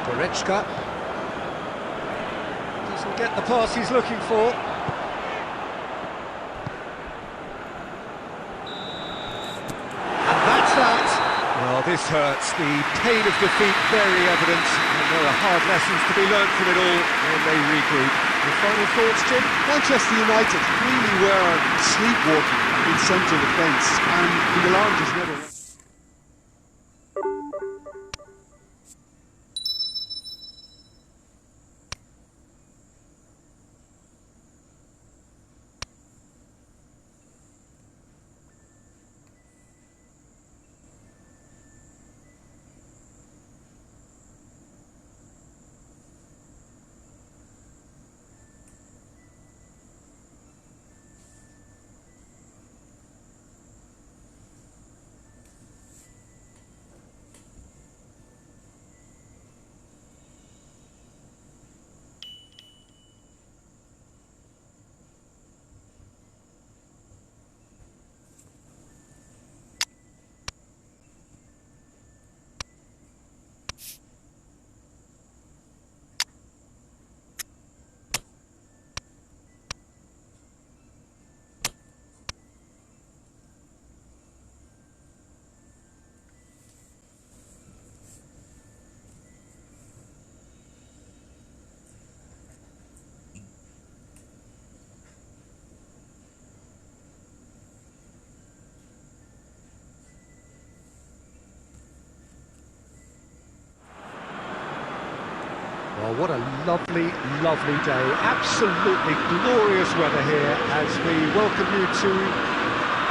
Goretzka doesn't get the pass he's looking for. And that's that. Well, this hurts. The pain of defeat very evident, and there are hard lessons to be learned from it all when they regroup. Your final thoughts, Jim?
Manchester United really were sleepwalking in central defence, and the alarm just never went.
Oh, what a lovely, lovely day. Absolutely glorious weather here as we welcome you to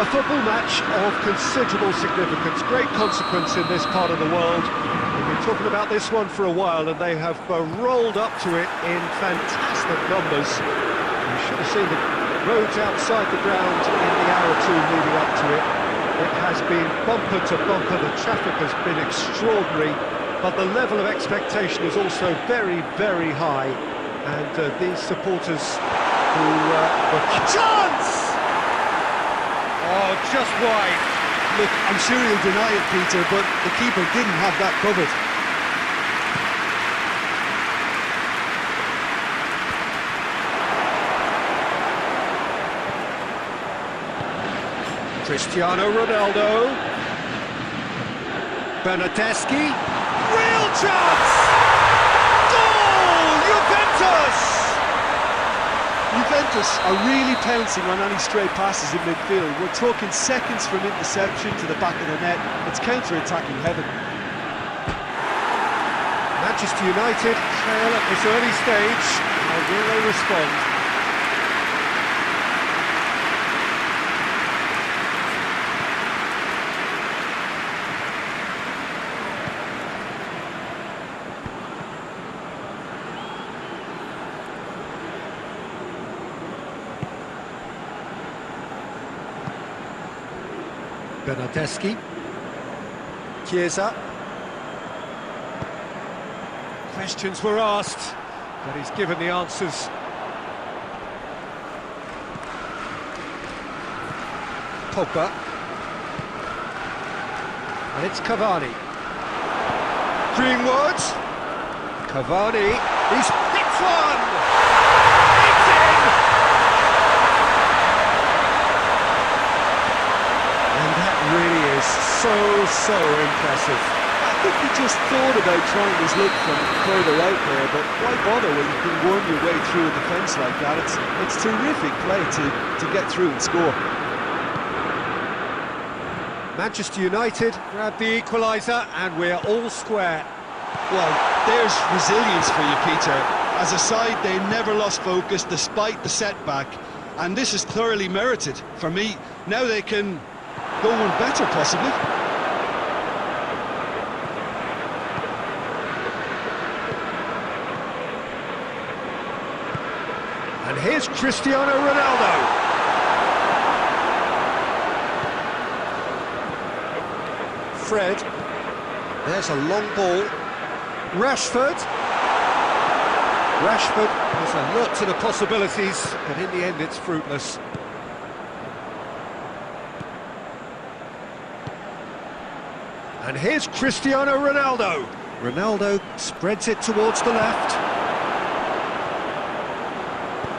a football match of considerable significance, great consequence in this part of the world. We've been talking about this one for a while and they have rolled up to it in fantastic numbers. You should have seen the roads outside the ground in the hour or two leading up to it. It has been bumper to bumper, the traffic has been extraordinary, but the level of expectation is also very, very high. And these supporters who were... A chance!
Oh, just wide.
Look, I'm sure he'll deny it, Peter, but the keeper didn't have that covered.
Cristiano Ronaldo. Bernardeschi. Real chance! Goal! Juventus!
Juventus are really pouncing on any stray passes in midfield. We're talking seconds from interception to the back of the net. It's counter-attacking heaven.
Manchester United trail at this early stage. How will they respond? Bernardeschi. Chiesa. Questions were asked, but he's given the answers. Pogba. And it's Cavani. Greenwood. Cavani. He's hit one! It's in! And that really is so impressive.
I think he just thought about trying his luck from further out there, but why bother when you can worm your way through a defence like that? It's terrific play to get through and score.
Manchester United grab the equaliser and we're all square.
Well, there's resilience for you, Peter. As a side, they never lost focus despite the setback, and this is thoroughly merited. For me, now they can go one better, possibly.
And here's Cristiano Ronaldo. Fred. There's a long ball. Rashford. Rashford is alert to the possibilities, but in the end it's fruitless. And here's Cristiano Ronaldo. Ronaldo spreads it towards the left.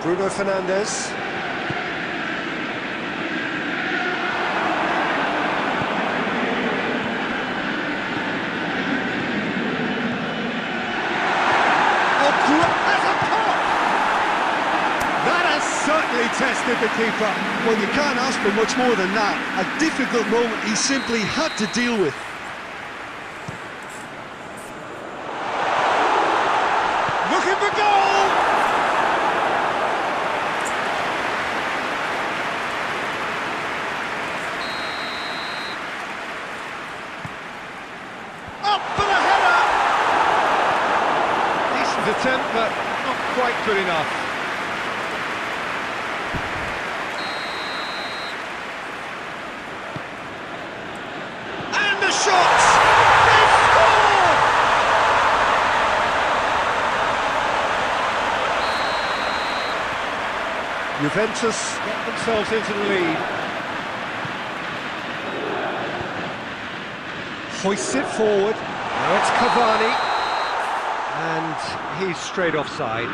Bruno Fernandes. Certainly tested the keeper.
Well, you can't ask for much more than that. A difficult moment he simply had to deal with.
Looking for goal! Up for the header! Decent attempt, but not quite good enough. Juventus get themselves into the lead. Hoists it forward. Now it's Cavani. And he's straight offside.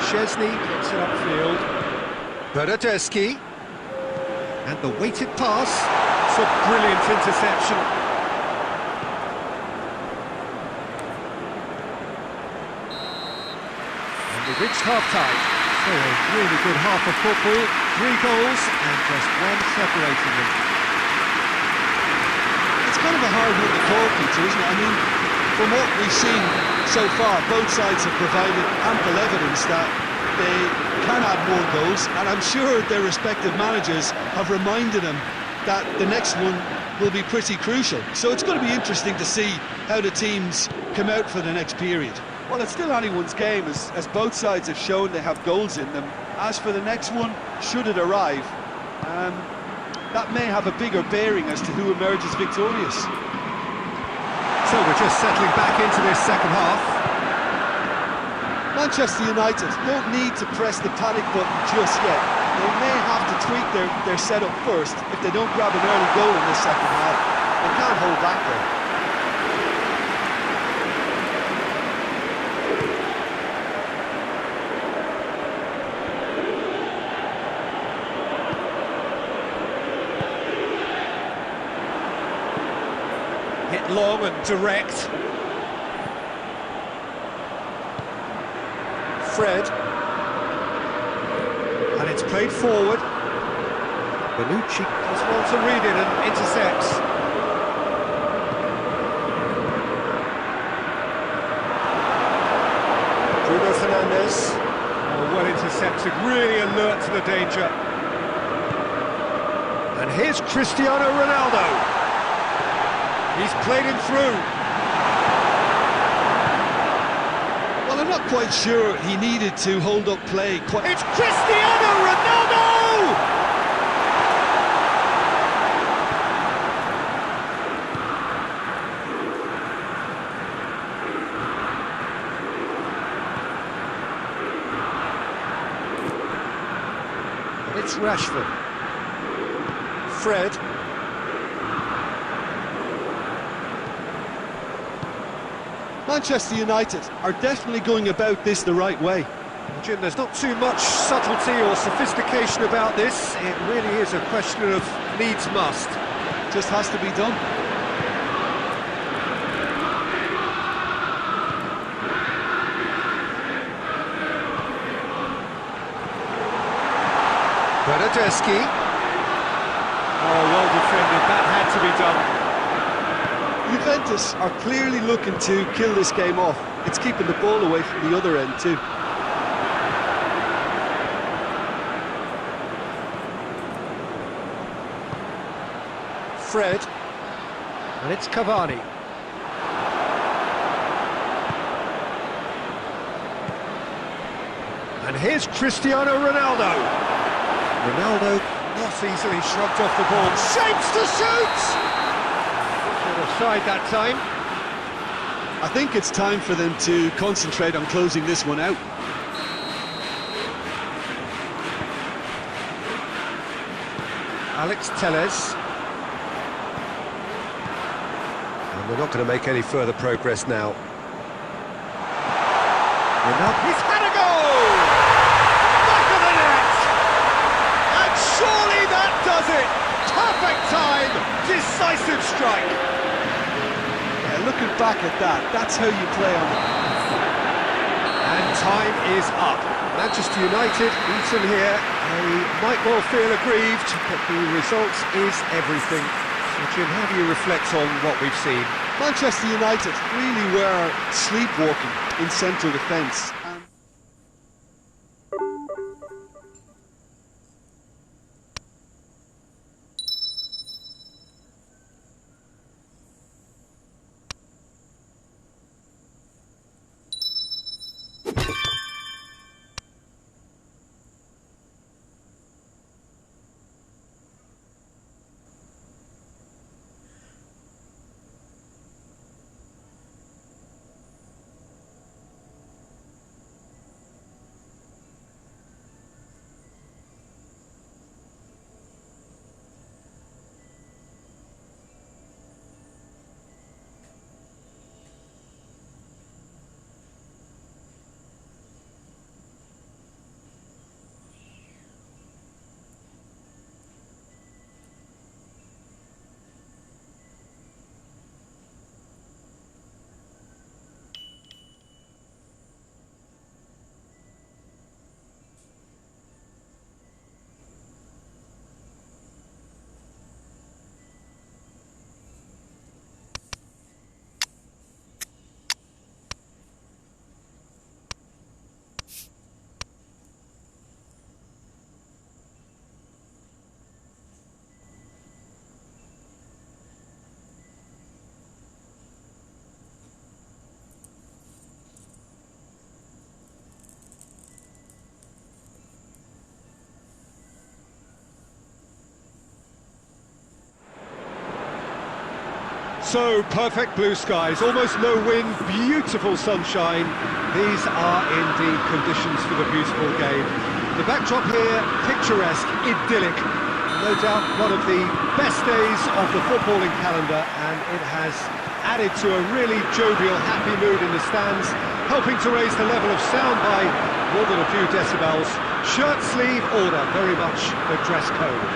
Szczesny gets it upfield. Bernardeschi. And the weighted pass. It's a brilliant interception. We reached half-time, so a really good half of football. 3 goals and just one separating them.
It's kind of a hard one to call, Peter, isn't it? I mean, from what we've seen so far, both sides have provided ample evidence that they can have more goals, and I'm sure their respective managers have reminded them that the next one will be pretty crucial. So it's going to be interesting to see how the teams come out for the next period.
Well, it's still anyone's game, as both sides have shown they have goals in them. As for the next one, should it arrive, that may have a bigger bearing as to who emerges victorious.
So we're just settling back into this second half.
Manchester United don't need to press the panic button just yet. They may have to tweak their setup first if they don't grab an early goal in this second half. They can't hold back though.
Hit long and direct. Fred. And it's played forward. Bonucci does well to read it and intercepts. Bruno Fernandes. Oh, well intercepted, really alert to the danger. And here's Cristiano Ronaldo. He's played him through.
Well, I'm not quite sure he needed to hold up play quite...
It's Cristiano Ronaldo! And it's Rashford. Fred.
Manchester United are definitely going about this the right way.
Jim, there's not too much subtlety or sophistication about this. It really is a question of needs must.
Just has to be done.
Bernardeschi. Oh, well defended. That had to be done.
Juventus are clearly looking to kill this game off. It's keeping the ball away from the other end too.
Fred. And it's Cavani. And here's Cristiano Ronaldo. Ronaldo not easily shrugged off the ball. Shapes to shoot! Offside that time.
I think it's time for them to concentrate on closing this one out.
Alex Telles. And we're not going to make any further progress now. He's had a goal! Back of the net! And surely that does it! Perfect time! Decisive strike!
Looking back at that, that's how you play on it.
And time is up. Manchester United beaten here. They might well feel aggrieved, but the result is everything. So Jim, how do you reflect on what we've seen?
Manchester United really were sleepwalking in central defence.
So, perfect blue skies, almost no wind, beautiful sunshine. These are indeed conditions for the beautiful game. The backdrop here, picturesque, idyllic. No doubt one of the best days of the footballing calendar, and it has added to a really jovial, happy mood in the stands, helping to raise the level of sound by more than a few decibels. Shirt sleeve order, very much the dress code.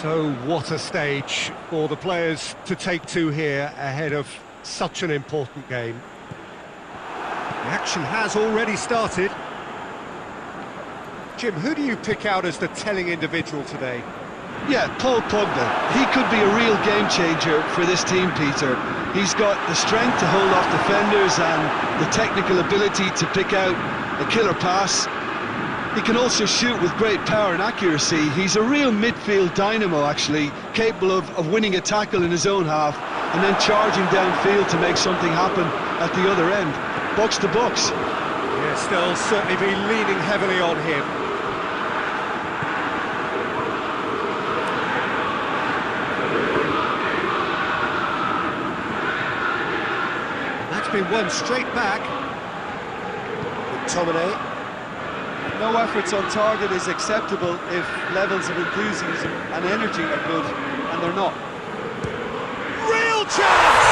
So what a stage for the players to take to here ahead of such an important game. The action has already started. Jim, who do you pick out as the telling individual today?
Yeah, Paul Pogba. He could be a real game changer for this team, Peter. He's got the strength to hold off defenders and the technical ability to pick out a killer pass. He can also shoot with great power and accuracy. He's a real midfield dynamo, actually, capable of winning a tackle in his own half and then charging downfield to make something happen at the other end. Box to box.
Yeah, still certainly be leaning heavily on him. That's been won straight back. McTominay.
No efforts on target is acceptable if levels of enthusiasm and energy are good, and they're not.
Real chance!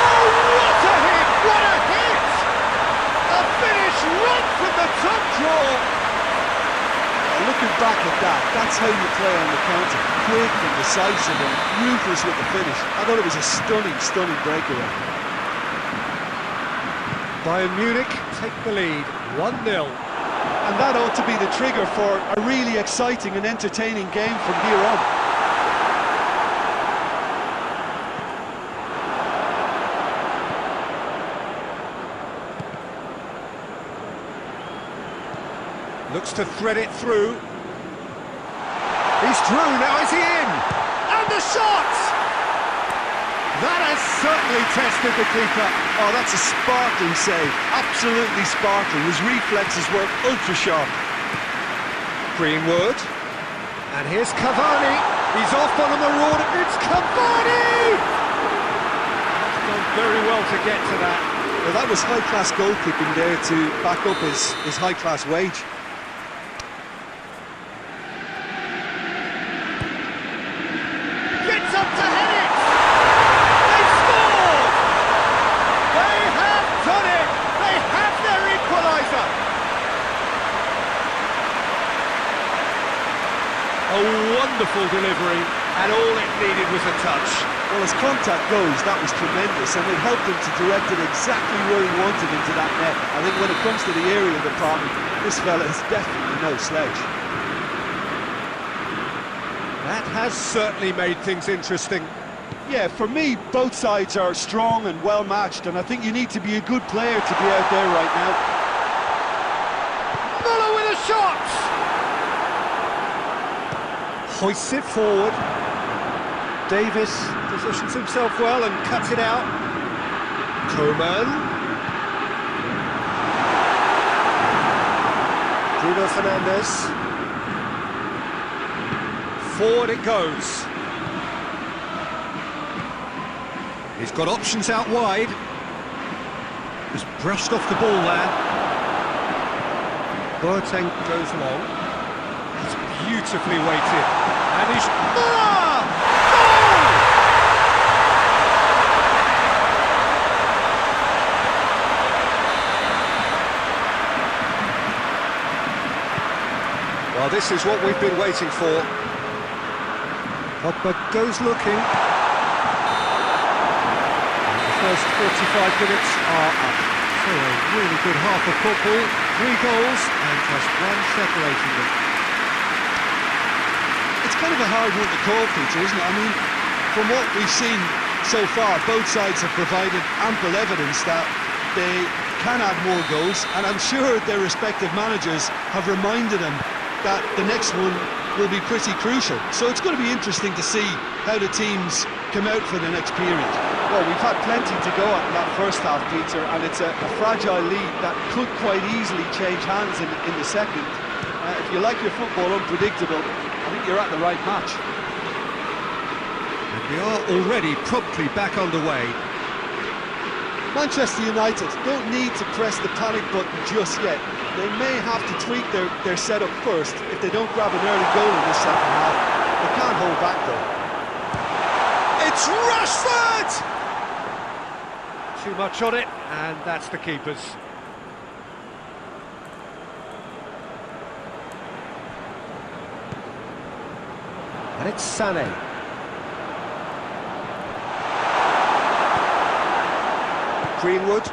Oh, what a hit! What a hit! A finish right from the top draw!
Looking back at that, that's how you play on the counter. Quick and decisive and ruthless with the finish. I thought it was a stunning, stunning breakaway.
Bayern Munich take the lead, 1-0.
And that ought to be the trigger for a really exciting and entertaining game from here on.
Looks to thread it through. He's through, now is he in? And the shot! That has certainly tested the keeper.
Oh, that's a sparkling save. Absolutely sparkling. His reflexes were ultra sharp.
Greenwood. And here's Cavani. He's off on a marauder. It's Cavani! He's done very well to get to that.
Well, that was high-class goalkeeping there to back up his high-class wage.
Gets up to head it! They've scored! They have done it! They have their equaliser! A wonderful delivery, and all it needed was a touch.
Well, as contact goes, that was tremendous, and it helped him to direct it exactly where he wanted into that net. I think when it comes to the aerial department, this fella is definitely no sledge.
That has certainly made things interesting.
Yeah, for me, both sides are strong and well matched, and I think you need to be a good player to be out there right now.
Muller with a shot! Hoists it forward. Davis positions himself well and cuts it out. Coman. Bruno Fernandes. Forward it goes. He's got options out wide. Just brushed off the ball there. Boateng goes long. It's beautifully weighted. And he's... Ah! Goal! Well, this is what we've been waiting for. Pogba goes looking. The first 45 minutes are up. So a really good half of football, 3 goals and just one separating them.
It's kind of a hard one to call, Peter, isn't it? I mean, from what we've seen so far, both sides have provided ample evidence that they can add more goals, and I'm sure their respective managers have reminded them that the next one will be pretty crucial. So it's going to be interesting to see how the teams come out for the next period.
Well, we've had plenty to go at in that first half, Peter, and it's a fragile lead that could quite easily change hands in the second. If you like your football unpredictable, I think you're at the right match.
We are already promptly back underway.
Manchester United don't need to press the panic button just yet. They may have to tweak their setup first if they don't grab an early goal in the second half. They can't hold back though.
It's Rashford! Too much on it, and that's the keeper's. And it's Sané. Greenwood.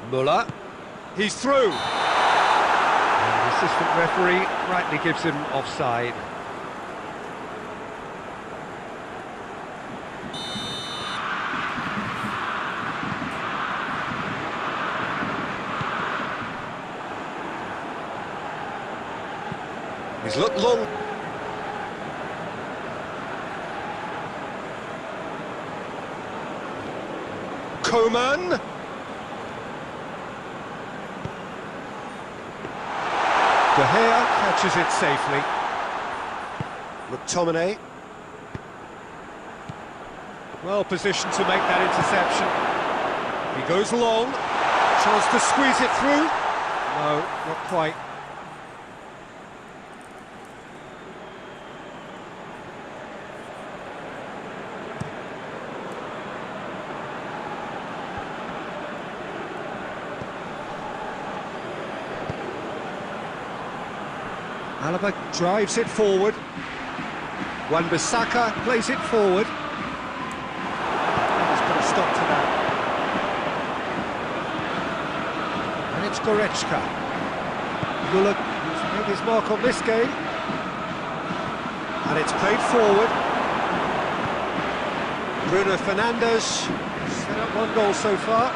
Muller. He's through. And the assistant referee rightly gives him offside. He's looked long. Coman. De Gea catches it safely. McTominay. Well positioned to make that interception. He goes long. Chance to squeeze it through. No, not quite. Alaba drives it forward. Wan-Bissaka plays it forward. He's put a stop to that. And it's Goretzka. Muller has made his mark on this game. And it's played forward. Bruno Fernandes set up one goal so far.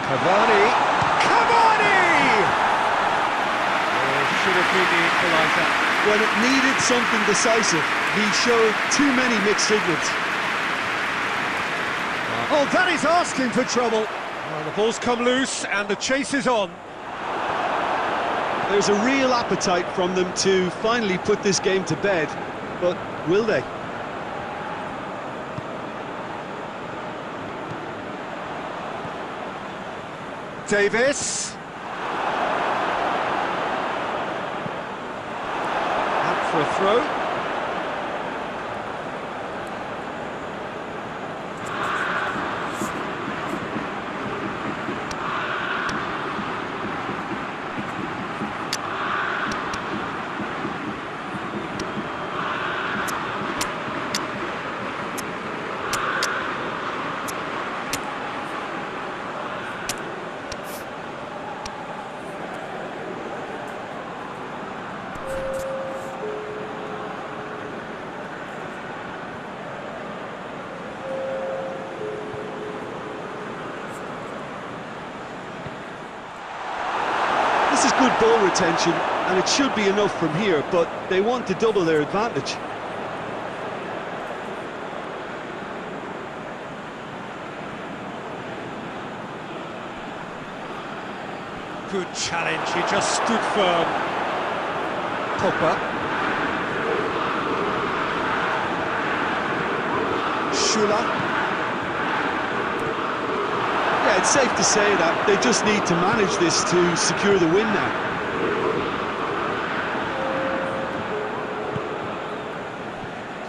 Cavani! Oh, should have been the equaliser.
When it needed something decisive, he showed too many mixed signals.
Oh, that is asking for trouble. Oh, the ball's come loose and the chase is on.
There's a real appetite from them to finally put this game to bed, but will they?
Davis. Out for a throw.
This is good ball retention, and it should be enough from here, but they want to double their advantage.
Good challenge, he just stood firm. Pogba. Schüller.
Yeah, it's safe to say that they just need to manage this to secure the win now.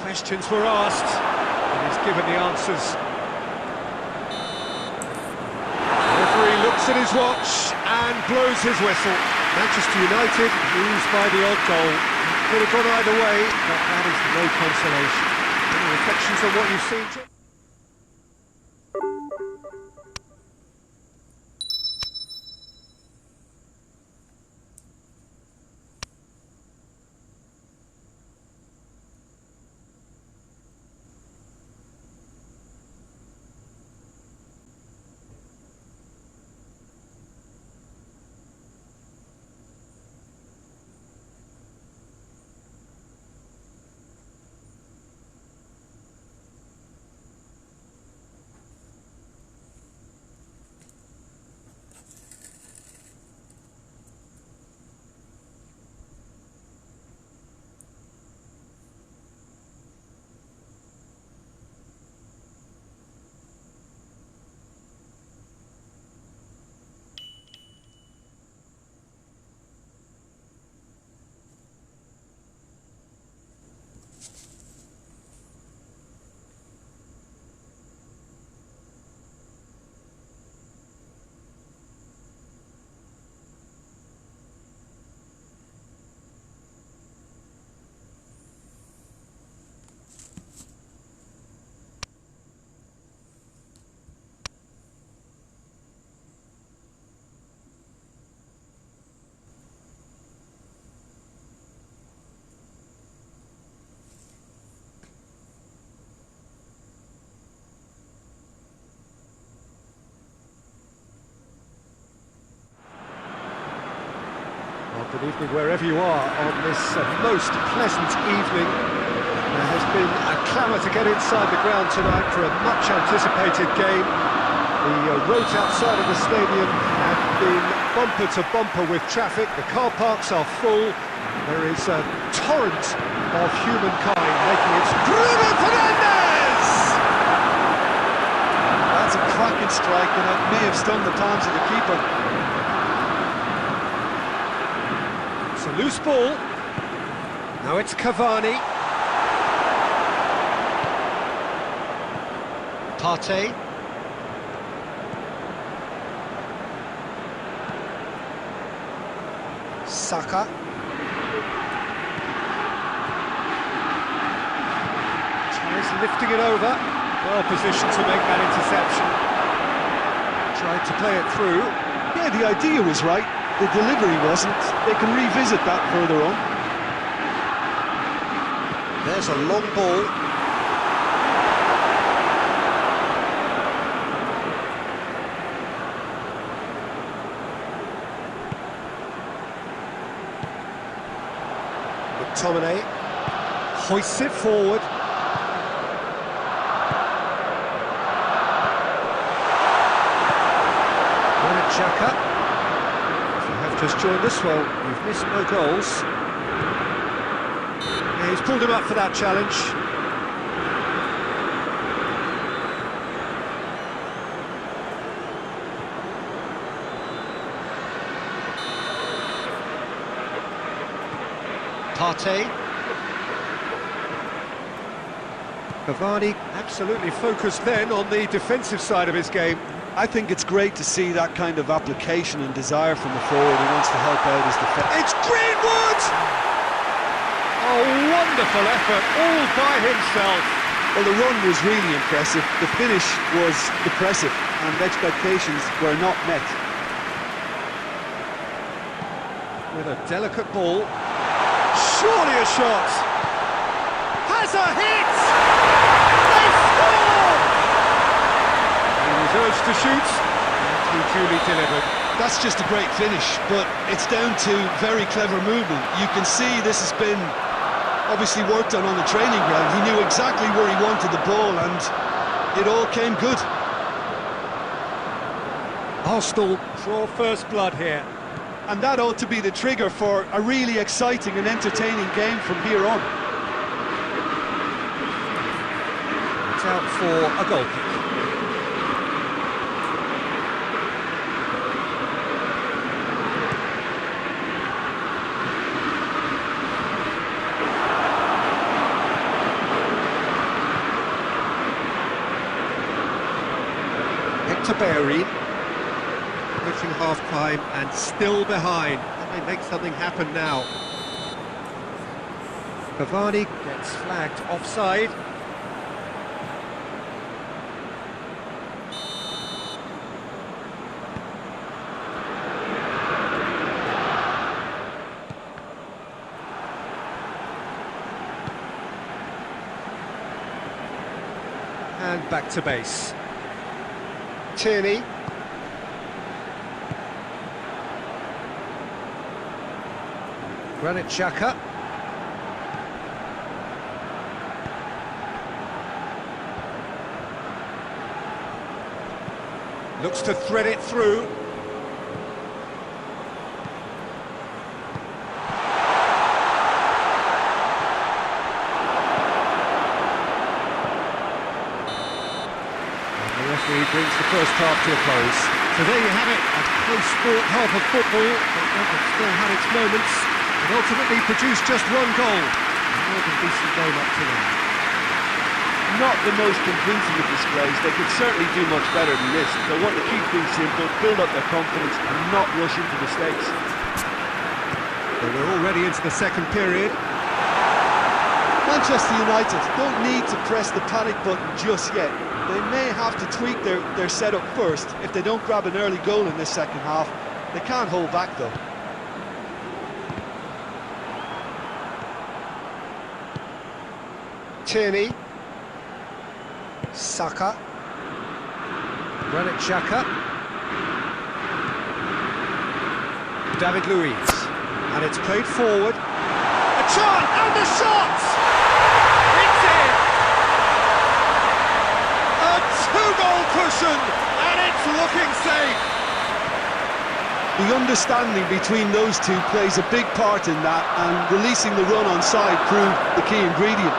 Questions were asked, and he's given the answers. The referee looks at his watch and blows his whistle. Manchester United lose by the odd goal. Could have gone either way, but that is no consolation. Any reflections on what you've seen, John? Good evening wherever you are on this most pleasant evening. There has been a clamour to get inside the ground tonight for a much-anticipated game. The roads outside of the stadium have been bumper to bumper with traffic. The car parks are full. There is a torrent of humankind making its...
Bruno Fernandes! That's a cracking strike, and it may have stung the palms of the keeper.
It's a loose ball. Now it's Cavani. Partey. Saka. Tries lifting it over. Well positioned to make that interception. Tried to play it through.
Yeah, the idea was right. The delivery wasn't. They can revisit that further on.
There's a long ball. McTominay hoists it forward. Xhaka. If you have just joined us, well, you've missed no goals. Yeah, he's pulled him up for that challenge. Partey. Cavani absolutely focused then on the defensive side of his game.
I think it's great to see that kind of application and desire from the forward who wants to help out his defence.
It's Greenwood! A wonderful effort, all by himself.
Well, the run was really impressive. The finish was depressive, and expectations were not met.
With a delicate ball. Surely a shot! Has a hit! They score! He was urged to shoot, and he duly delivered.
That's just a great finish, but it's down to very clever movement. You can see this has been obviously worked on the training ground. He knew exactly where he wanted the ball, and it all came good.
Arsenal draw first blood here.
And that ought to be the trigger for a really exciting and entertaining game from here on.
It's out for a goal kick. Berry, approaching half-time and still behind. Can they make something happen now? Cavani gets flagged offside. And back to base. Tierney. Granit Xhaka. Looks to thread it through. He brings the first half to a close. So there you have it, a close-fought half of football, but one that still had its moments, and ultimately produced just one goal. A more than decent game up to now.
Not the most convincing of displays. They could certainly do much better than this. They want to keep things simple, build up their confidence, and not rush into mistakes.
Well, we're already into the second period.
Manchester United don't need to press the panic button just yet. They may have to tweak their setup first if they don't grab an early goal in this second half. They can't hold back though.
Tierney. Saka. Granit Xhaka. David Luiz. And it's played forward. A chance, and the shot! It's in! A two-goal cushion, and it's looking safe.
The understanding between those two plays a big part in that, and releasing the run on side proved the key ingredient.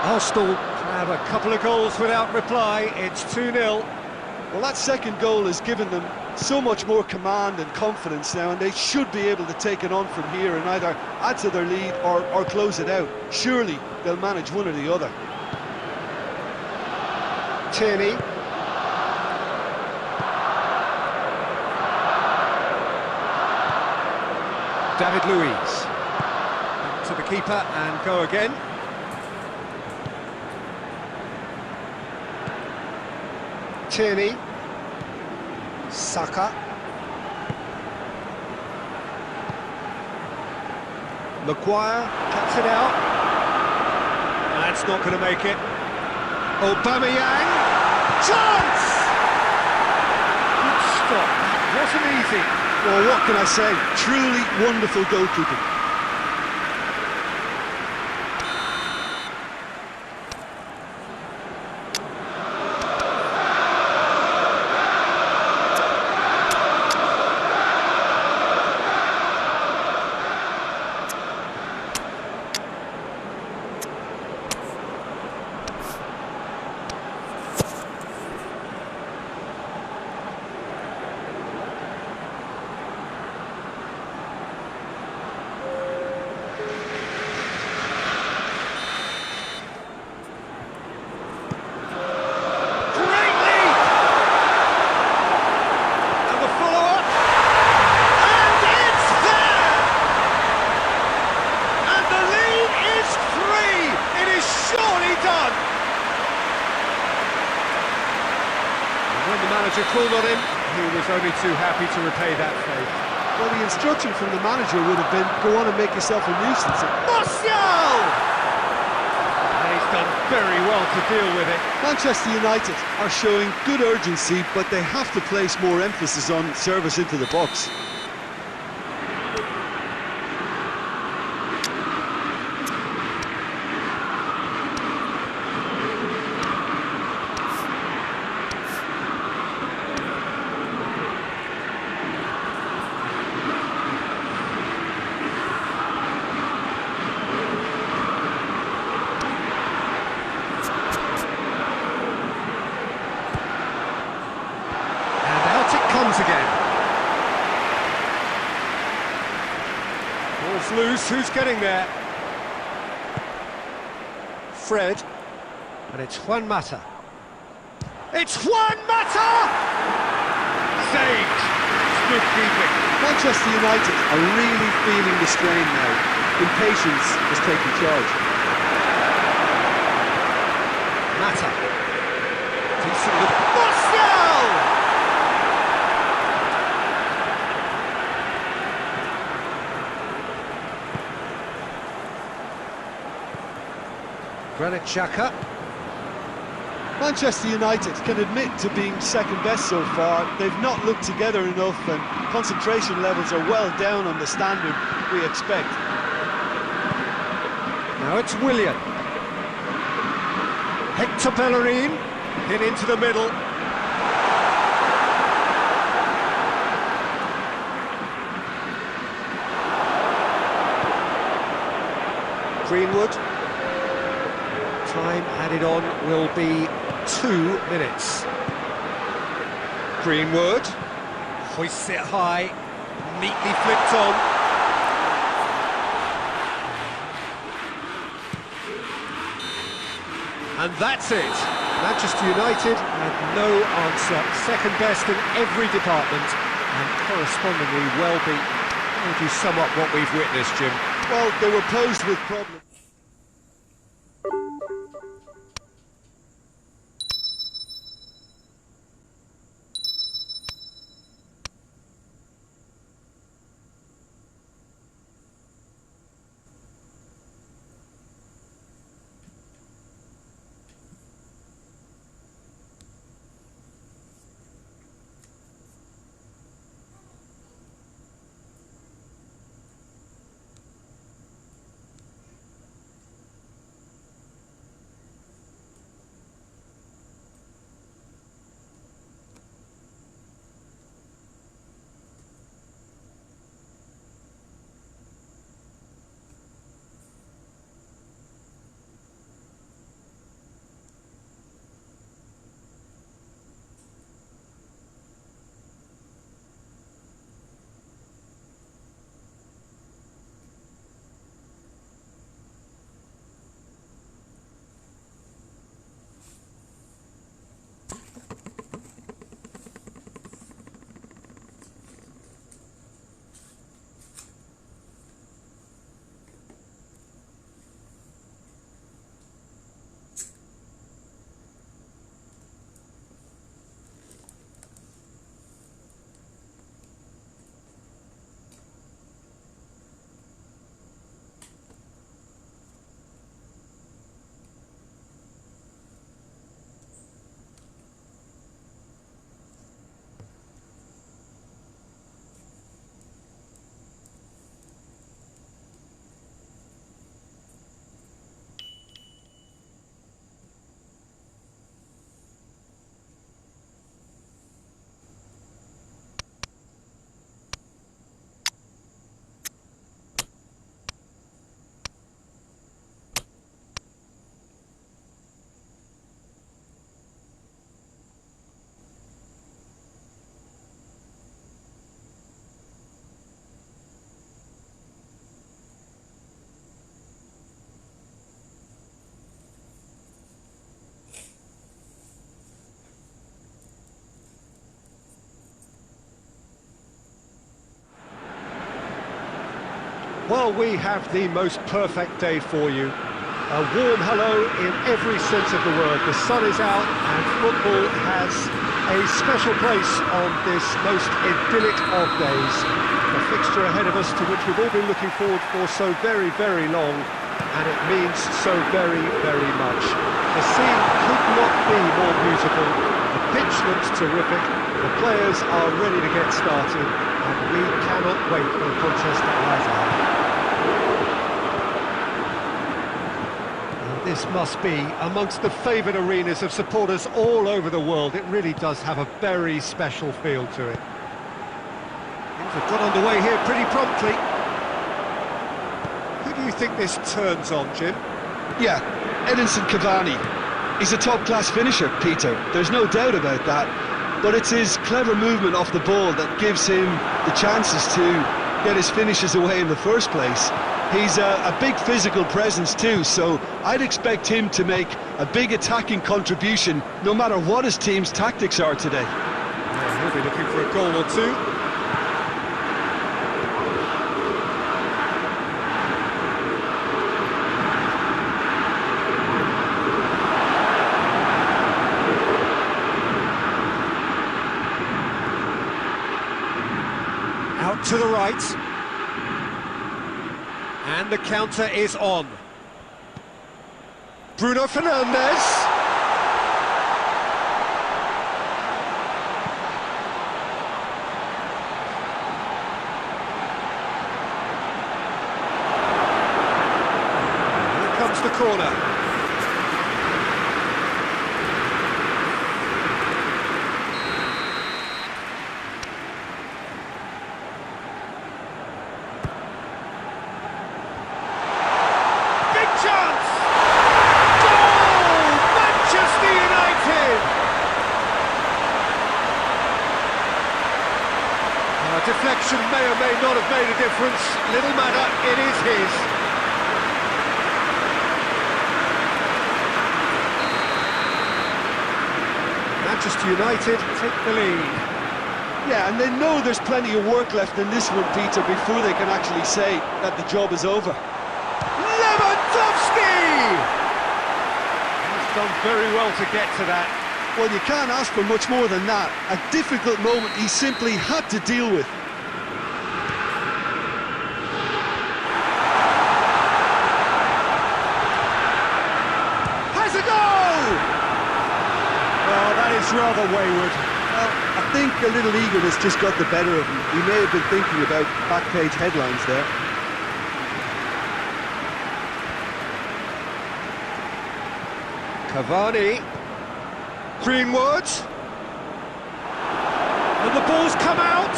Arsenal have a couple of goals without reply. It's 2-0.
Well, that second goal has given them so much more command and confidence now, and they should be able to take it on from here and either add to their lead or close it out. Surely they'll manage one or the other.
Tierney. David Luiz. Back to the keeper and go again. Tierney. Saka. Maguire cuts it out. That's not going to make it. Aubameyang. Chance! Good stop. Wasn't easy.
Well, what can I say? Truly wonderful goalkeeping.
Called on him, he was only too happy to repay that favour.
Well, the instruction from the manager would have been, go on and make yourself a nuisance.
Martial! And he's done very well to deal with it.
Manchester United are showing good urgency, but they have to place more emphasis on service into the box.
Again. Ball's loose, who's getting there? Fred. And it's Juan Mata. It's Juan Mata! Saved. Good keeping.
Manchester United are really feeling the strain now. Impatience has taken charge.
Mata. Decent look. Martial! Granit Xhaka.
Manchester United can admit to being second best so far. They've not looked together enough, and concentration levels are well down on the standard we expect.
Now it's Willian. Hector Bellerin hit into the middle. Greenwood. Time added on will be 2 minutes. Greenwood hoists it high, neatly flipped on. And that's it. Manchester United had no answer. Second best in every department and correspondingly well beaten. How would you sum up what we've witnessed, Jim?
Well, they were posed with problems.
Well, we have the most perfect day for you. A warm hello in every sense of the word. The sun is out and football has a special place on this most idyllic of days. A fixture ahead of us to which we've all been looking forward for so very, very long, and it means so very, very much. The scene could not be more beautiful. The pitch looks terrific. The players are ready to get started, and we cannot wait for the contest that lies ahead. This must be amongst the favoured arenas of supporters all over the world. It really does have a very special feel to it. Things have got underway here pretty promptly. Who do you think this turns on, Jim?
Yeah, Edinson Cavani. He's a top-class finisher, Peter. There's no doubt about that. But it's his clever movement off the ball that gives him the chances to get his finishes away in the first place. He's a big physical presence too, so I'd expect him to make a big attacking contribution no matter what his team's tactics are today.
Yeah, he'll be looking for a goal or two. Out to the right. And the counter is on. Bruno Fernandes. Here comes the corner. Deflection may or may not have made a difference. Little matter, it is his. Manchester United take the lead.
Yeah, and they know there's plenty of work left in this one, Peter, before they can actually say that the job is over.
Lewandowski! He's done very well to get to that.
Well, you can't ask for much more than that. A difficult moment he simply had to deal with.
Has a goal! Well, that is rather wayward.
Well, I think a little eagerness just got the better of him. He may have been thinking about back-page headlines there.
Cavani. Greenwood, and the ball's come out.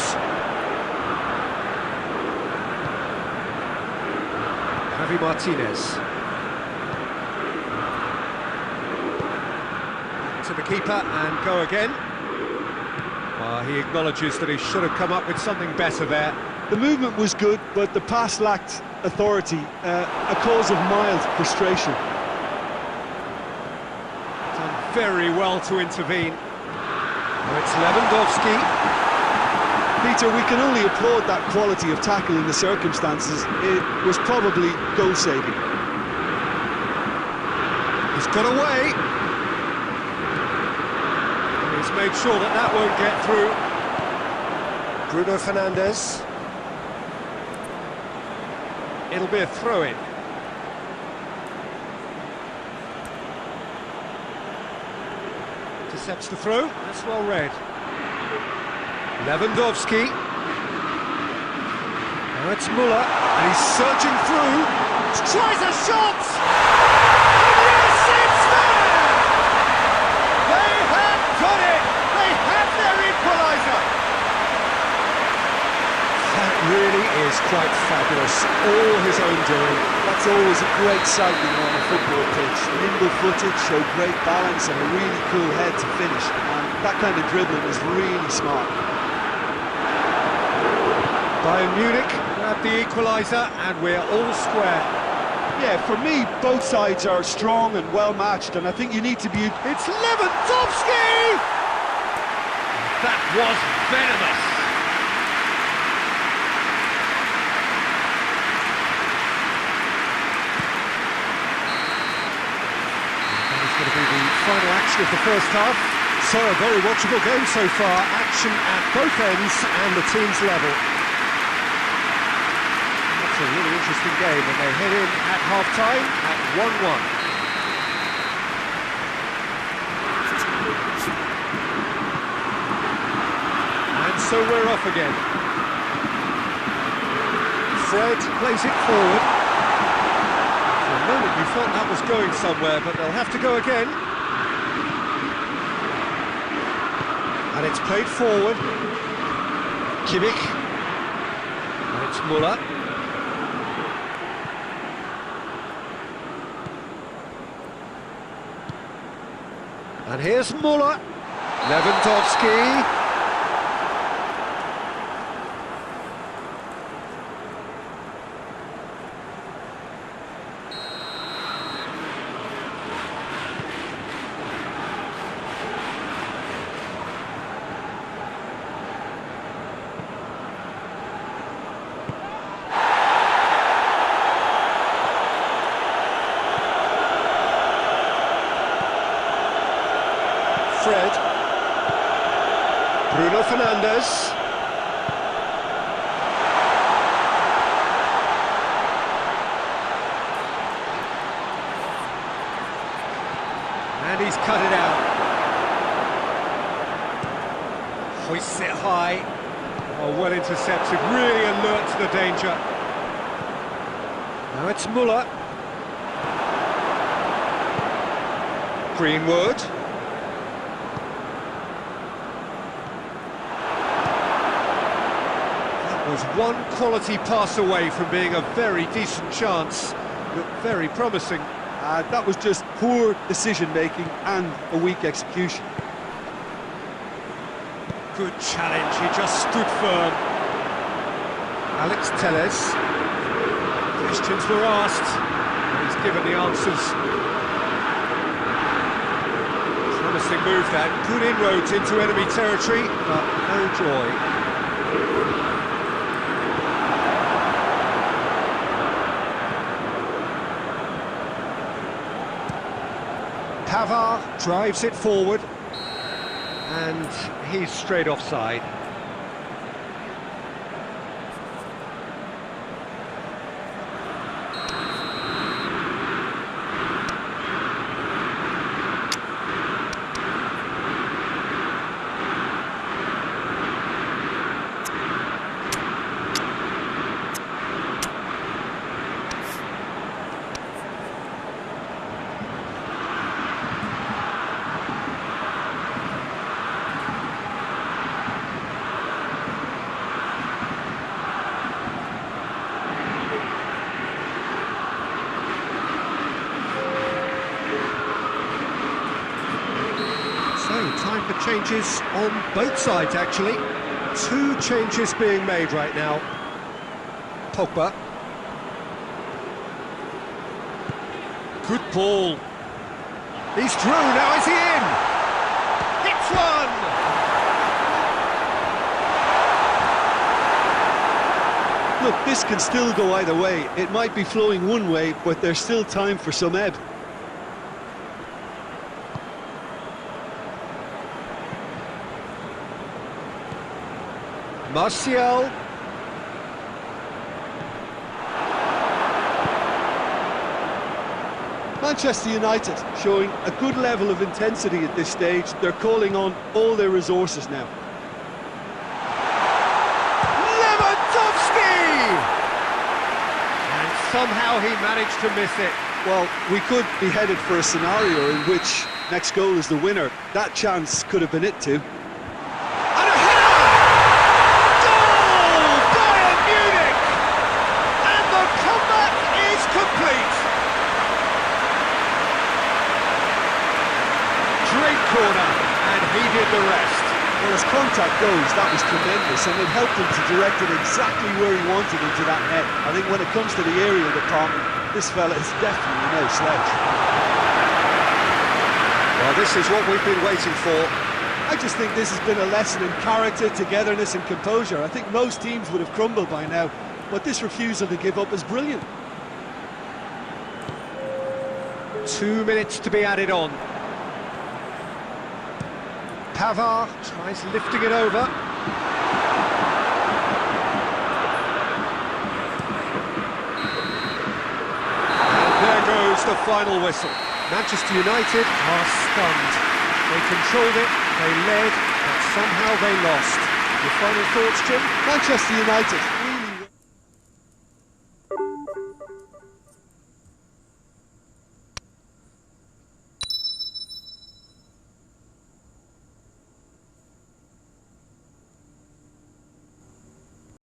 Javi Martinez to the keeper and go again. He acknowledges that he should have come up with something better there.
The movement was good, but the pass lacked authority, a cause of mild frustration.
Very well to intervene. Oh, it's Lewandowski.
Peter, we can only applaud that quality of tackle in the circumstances. It was probably goal-saving.
He's got away. And he's made sure that that won't get through. Bruno Fernandes. It'll be a throw-in. Intercepts the throw, that's well read. Lewandowski. Now it's Müller, and he's surging through. Tries a shot! And yes, it's there! They have got it! They have their equaliser! That really is quite fabulous. All his own doing.
That's always a great sight on a football pitch. Nimble-footed, showed great balance and a really cool head to finish. And that kind of dribbling was really smart.
Bayern Munich grab the equaliser and we're all square.
Yeah, for me, both sides are strong and well-matched, and I think you need to be...
It's Lewandowski! That was venomous. completion of the first half. So a very watchable game so far. Action at both ends and the team's level. That's a really interesting game, and they head in at half-time at 1-1. And so we're off again. Fred plays it forward. For a moment you thought that was going somewhere, but they'll have to go again. And it's played forward. Kimmich. And it's Müller. And here's Müller. Lewandowski. Fred. Bruno Fernandes. And he's cut it out. Hoists it high. Oh, well intercepted, really alert to the danger. Now it's Müller. Greenwood. Was one quality pass away from being a very decent chance. Looked very promising.
That was just poor decision-making and a weak execution.
Good challenge, he just stood firm. Alex Telles. Questions were asked, and he's given the answers. Promising move that. Good inroads into enemy territory, but no joy. Pavard drives it forward, and he's straight offside. Time for changes on both sides, actually. Two changes being made right now. Pogba. Good ball. He's through, now is he in? Hits one!
Look, this can still go either way. It might be flowing one way, but there's still time for some ebb.
Martial.
Manchester United showing a good level of intensity at this stage. They're calling on all their resources now.
Lewandowski! And somehow he managed to miss it.
Well, we could be headed for a scenario in which next goal is the winner. That chance could have been it too.
Great corner, and he did the rest.
Well, as contact goes, that was tremendous, and it helped him to direct it exactly where he wanted into that net. I think when it comes to the aerial department, this fella is definitely no slouch.
Well, this is what we've been waiting for.
I just think this has been a lesson in character, togetherness and composure. I think most teams would have crumbled by now, but this refusal to give up is brilliant.
2 minutes to be added on. Pavard tries lifting it over. And there goes the final whistle. Manchester United are stunned. They controlled it, they led, but somehow they lost. Your final thoughts, Jim?
Manchester United